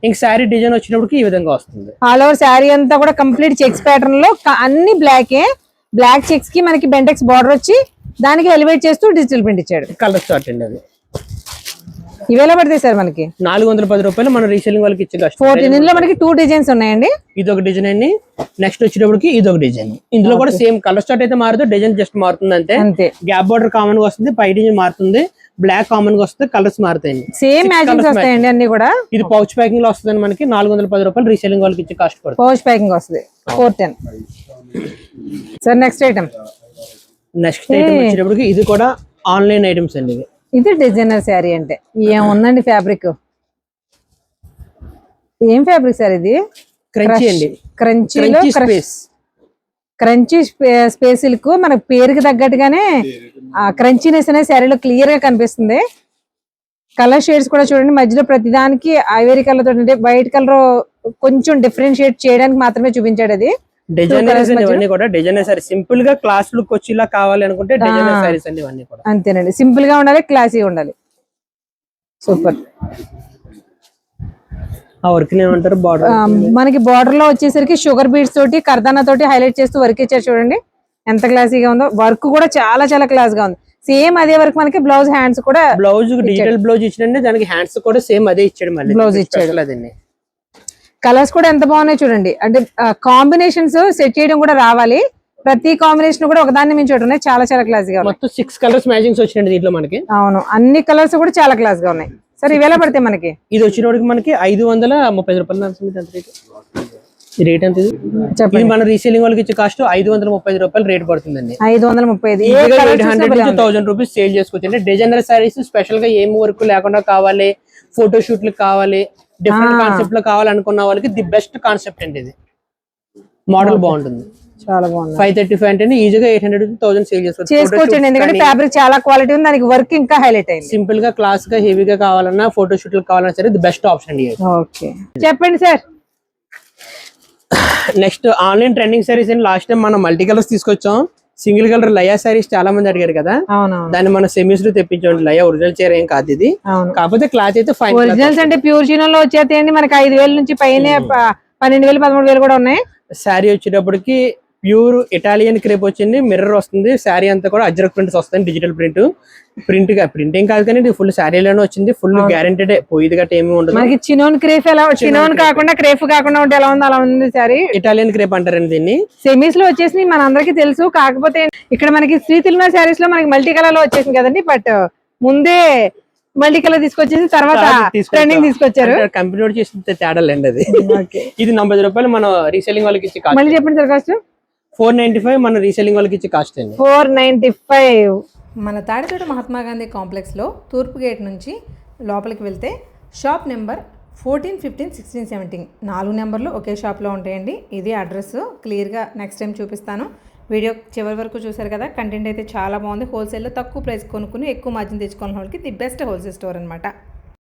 Speaker 2: ఇంక శారీ డిజైన్ వచ్చినప్పటికి ఈ విధంగా వస్తుంది.
Speaker 1: ఆల్ ఓవర్ శారీ అంతా కూడా కంప్లీట్ చెక్స్ ప్యాటర్న్ లో అన్ని బ్లాక్ చెక్స్ కి మనకి బెంటెక్స్ బార్డర్ వచ్చి దానికి ఎలివేట్ చేస్తూ డిజిటల్ ప్రింట్ ఇచ్చాడు.
Speaker 2: కలర్ స్టార్ట్ అండి. అది
Speaker 1: ఇవేలా పడతాయి సార్ మనకి?
Speaker 2: 410 రూపాయలు మన రీసేలింగ్ వాళ్ళకి ఇచ్చే కాస్ట్.
Speaker 1: 14 లో మనకి 2 డిజైన్స్ ఉన్నాయండి.
Speaker 2: ఇది ఒక డిజైన్ అండి. నెక్స్ట్ వచ్చేటప్పటికి ఇది ఒక డిజైన్. ఇందులో కూడా సేమ్ కలర్ స్టార్ట్ అయితే మారుతుంది, డిజైన్ జస్ట్ మారుతుంది అంతే. గ్యాప్ బార్డర్ కామన్ గా వస్తుంది, పై డిజైన్ మారుతుంది, బ్లాక్ కామన్ గా వస్తుంది, కలర్స్ మారుతాయండి.
Speaker 1: సేమ్ మ్యాచింగ్స్ వస్తాయండి అన్ని కూడా.
Speaker 2: ఇది పౌచ్ ప్యాకింగ్ లో వస్తుంది మనకి. 410 రూపాయలు రీసేలింగ్ వాళ్ళకి ఇచ్చే కాస్ట్ పడుతుంది.
Speaker 1: పౌచ్ ప్యాకింగ్ వస్తుంది 410. సార్ నెక్స్ట్ ఐటమ్
Speaker 2: వచ్చేటప్పటికి ఇది కూడా ఆన్లైన్ ఐటమ్స్ అండి.
Speaker 1: ఇది డిజైనర్ శారీ అంటే ఏముందండి ఫ్యాబ్రిక్? ఏం ఫ్యాబ్రిక్ సార్ ఇది?
Speaker 2: క్రంచీ అండి.
Speaker 1: Crunchy space silk. మన పేరుకి తగ్గట్టుగానే ఆ క్రంచీనెస్ అనే శారీలో క్లియర్ గా కనిపిస్తుంది. కలర్ షేడ్స్ కూడా చూడండి, మధ్యలో ప్రతిదానికి ఐవరీ కలర్ తోటి, అంటే వైట్ కలర్ కొంచెం డిఫరెన్షియేట్ చేయడానికి మాత్రమే చూపించాడు. అది
Speaker 2: డిజైనర్స్ ఇవన్నీ కూడా డిజైనర్ సారీ. సింపుల్ గా క్లాస్ లుక్ వచ్చేలా కావాలి అనుకుంటే డిజైనర్ సారీస్ అండి ఇవన్నీ కూడా.
Speaker 1: అంతేనండి, సింపుల్ గా ఉండాలి, క్లాసీగా ఉండాలి. సూపర్.
Speaker 2: ఆ వర్క్ ఏమంటారు? బార్డర్
Speaker 1: మనకి బార్డర్ లో వచ్చేసరికి షుగర్ బీడ్స్ తోటి కర్దానా తోటి హైలైట్ చేస్తూ వర్క్ ఇచ్చారు చూడండి, ఎంత క్లాసీగా ఉందో. వర్క్ కూడా చాలా చాలా క్లాస్ గా ఉంది. సేమ్ అదే వర్క్ మనకి బ్లౌజ్ హ్యాండ్స్ కూడా.
Speaker 2: బ్లౌజ్ డిజిటల్ బ్లౌజ్ ఇచ్చాడండి, దానికి హ్యాండ్స్ కూడా సేమ్ అదే ఇచ్చాడు. మళ్ళీ
Speaker 1: బ్లౌజ్ ఇచ్చాడు.
Speaker 2: అదండి.
Speaker 1: కలర్స్ కూడా ఎంత బాగున్నాయి చూడండి. అంటే కాంబినేషన్స్ సెట్ చేయడం కూడా రావాలి. ప్రతి కాంబినేషన్ కూడా ఒకదాన్ని మించి ఒకటి ఉన్నాయి. చాలా చాలా క్లాస్ గా
Speaker 2: మొత్తం 6 కలర్స్ మ్యాచింగ్స్ వచ్చినాయి దీంట్లో మనకి.
Speaker 1: అవును, అన్ని కలర్స్ కూడా చాలా క్లాస్ గా ఉన్నాయి. సరే ఇవేలా పడతాయి మనకి?
Speaker 2: ఇది వచ్చినప్పటికి మనకి 530 రూపాయలు రేట్ అంత. ఇది మన రీసేలింగ్ వాళ్ళకి ఇచ్చే కాస్ట్ 530 రూపాయలు రేట్ పడుతుందండి.
Speaker 1: 530
Speaker 2: 800 to 1000 రూపీస్ సేల్ చేసుకోవచ్చు. అంటే డిజైనర్ సారీస్ స్పెషల్ గా ఏం వర్క్ లేకుండా కావాలి, ఫోటో షూట్లు కావాలి, డిఫరెంట్ కాన్సెప్ట్ లో కావాలనుకున్న వాళ్ళకి ది బెస్ట్ కాన్సెప్ట్ అండి. ఇది మోడల్ బాగుంటుంది,
Speaker 1: చాలా బాగుంది.
Speaker 2: 535 అంటే ఈజీగా 800 to 1000 సేల్
Speaker 1: చేసుకోవచ్చు. ఎందుకంటే ఫ్యాబ్రిక్ చాలా క్వాలిటీ ఉంది, దానికి వర్క్ ఇంకా హైలైట్ అయింది.
Speaker 2: సింపుల్ గా క్లాస్ గా హెవీగా కావాలన్నా, ఫోటో షూట్లు కావాలన్నా సరే ది బెస్ట్ ఆప్షన్ అండి.
Speaker 1: ఓకే చెప్పండి sir.
Speaker 2: Next online trending saris అండి. లాస్ట్ టైం మనం మల్టీ కలర్స్ తీసుకొచ్చాం. సింగిల్ కలర్ లయా సారీస్ చాలా మంది అడిగారు కదా, దాన్ని మనం సెమీస్ లో తెప్పించండి. లయా ఒరిజినల్ చీర ఏం కాదు ఇది, కాకపోతే క్లాత్ అయితే ఫైన్.
Speaker 1: ఒరిజినల్స్ అంటే ప్యూర్ చీనలో వచ్చేస్తాయండి మనకి. 5000 నుంచి పైన 12,000 13,000 కూడా ఉన్నాయి.
Speaker 2: శారీ వచ్చేటప్పటికి ప్యూర్ ఇటాలియన్ క్రేప్ వచ్చింది, మిర్రర్ వస్తుంది, శారీ అంతా కూడా అజ్రక్ ప్రింట్స్ వస్తుంది, డిజిటల్ ప్రింటింగ్ కాదు కానీ ఫుల్ శారీలోనే వచ్చింది, ఫుల్ గ్యారెంటెడ్, పోయిది గట్ట ఏమి ఉండదు.
Speaker 1: మనకి చినోన్ క్రేప్ ఎలా, చినోన్ కాకుండా క్రేప్ కాకుండా ఉంటే ఎలా ఉంది అలా ఉంది సారీ.
Speaker 2: ఇటాలియన్ క్రేప్ అంటారండి దీన్ని.
Speaker 1: సెమీస్ లో వచ్చేసి మన అందరికి తెలుసు, కాకపోతే ఇక్కడ మనకి శ్రీ తిరుమల శారీస్ లో మనకి మల్టీ కలర్ లో వచ్చేసింది కదండి, బట్ ముందే మల్టీ కలర్ తీసుకొచ్చేసి తర్వాత ట్రెండింగ్ తీసుకొచ్చారు.
Speaker 2: కంపెనీ చేసిన తేడాలండి అది. ఇది 90 రూపాయలు మనం రీసెల్లింగ్ వాళ్ళకి ఇచ్చే కాస్ట్.
Speaker 1: మళ్ళీ చెప్పండి సార్ కాస్ట్.
Speaker 2: 495 మన రీసెల్లింగ్ వాళ్ళకి ఇచ్చే కాస్ట్ అండి.
Speaker 1: 495.
Speaker 3: మన తాడితోట మహాత్మా గాంధీ కాంప్లెక్స్లో తూర్పు గేట్ నుంచి లోపలికి వెళ్తే షాప్ నెంబర్ 14, 15, 16, 17 4 నెంబర్లు ఒకే షాప్లో ఉంటాయండి. ఇది అడ్రస్ క్లియర్గా నెక్స్ట్ టైం చూపిస్తాను. వీడియో చివరి వరకు చూసారు కదా. కంటెంట్ అయితే చాలా బాగుంది. హోల్సేల్లో తక్కువ ప్రైస్ కొనుక్కుని ఎక్కువ మార్జిన్ తెచ్చుకోవాలని వాళ్ళకి ది బెస్ట్ హోల్సేల్ స్టోర్ అనమాట.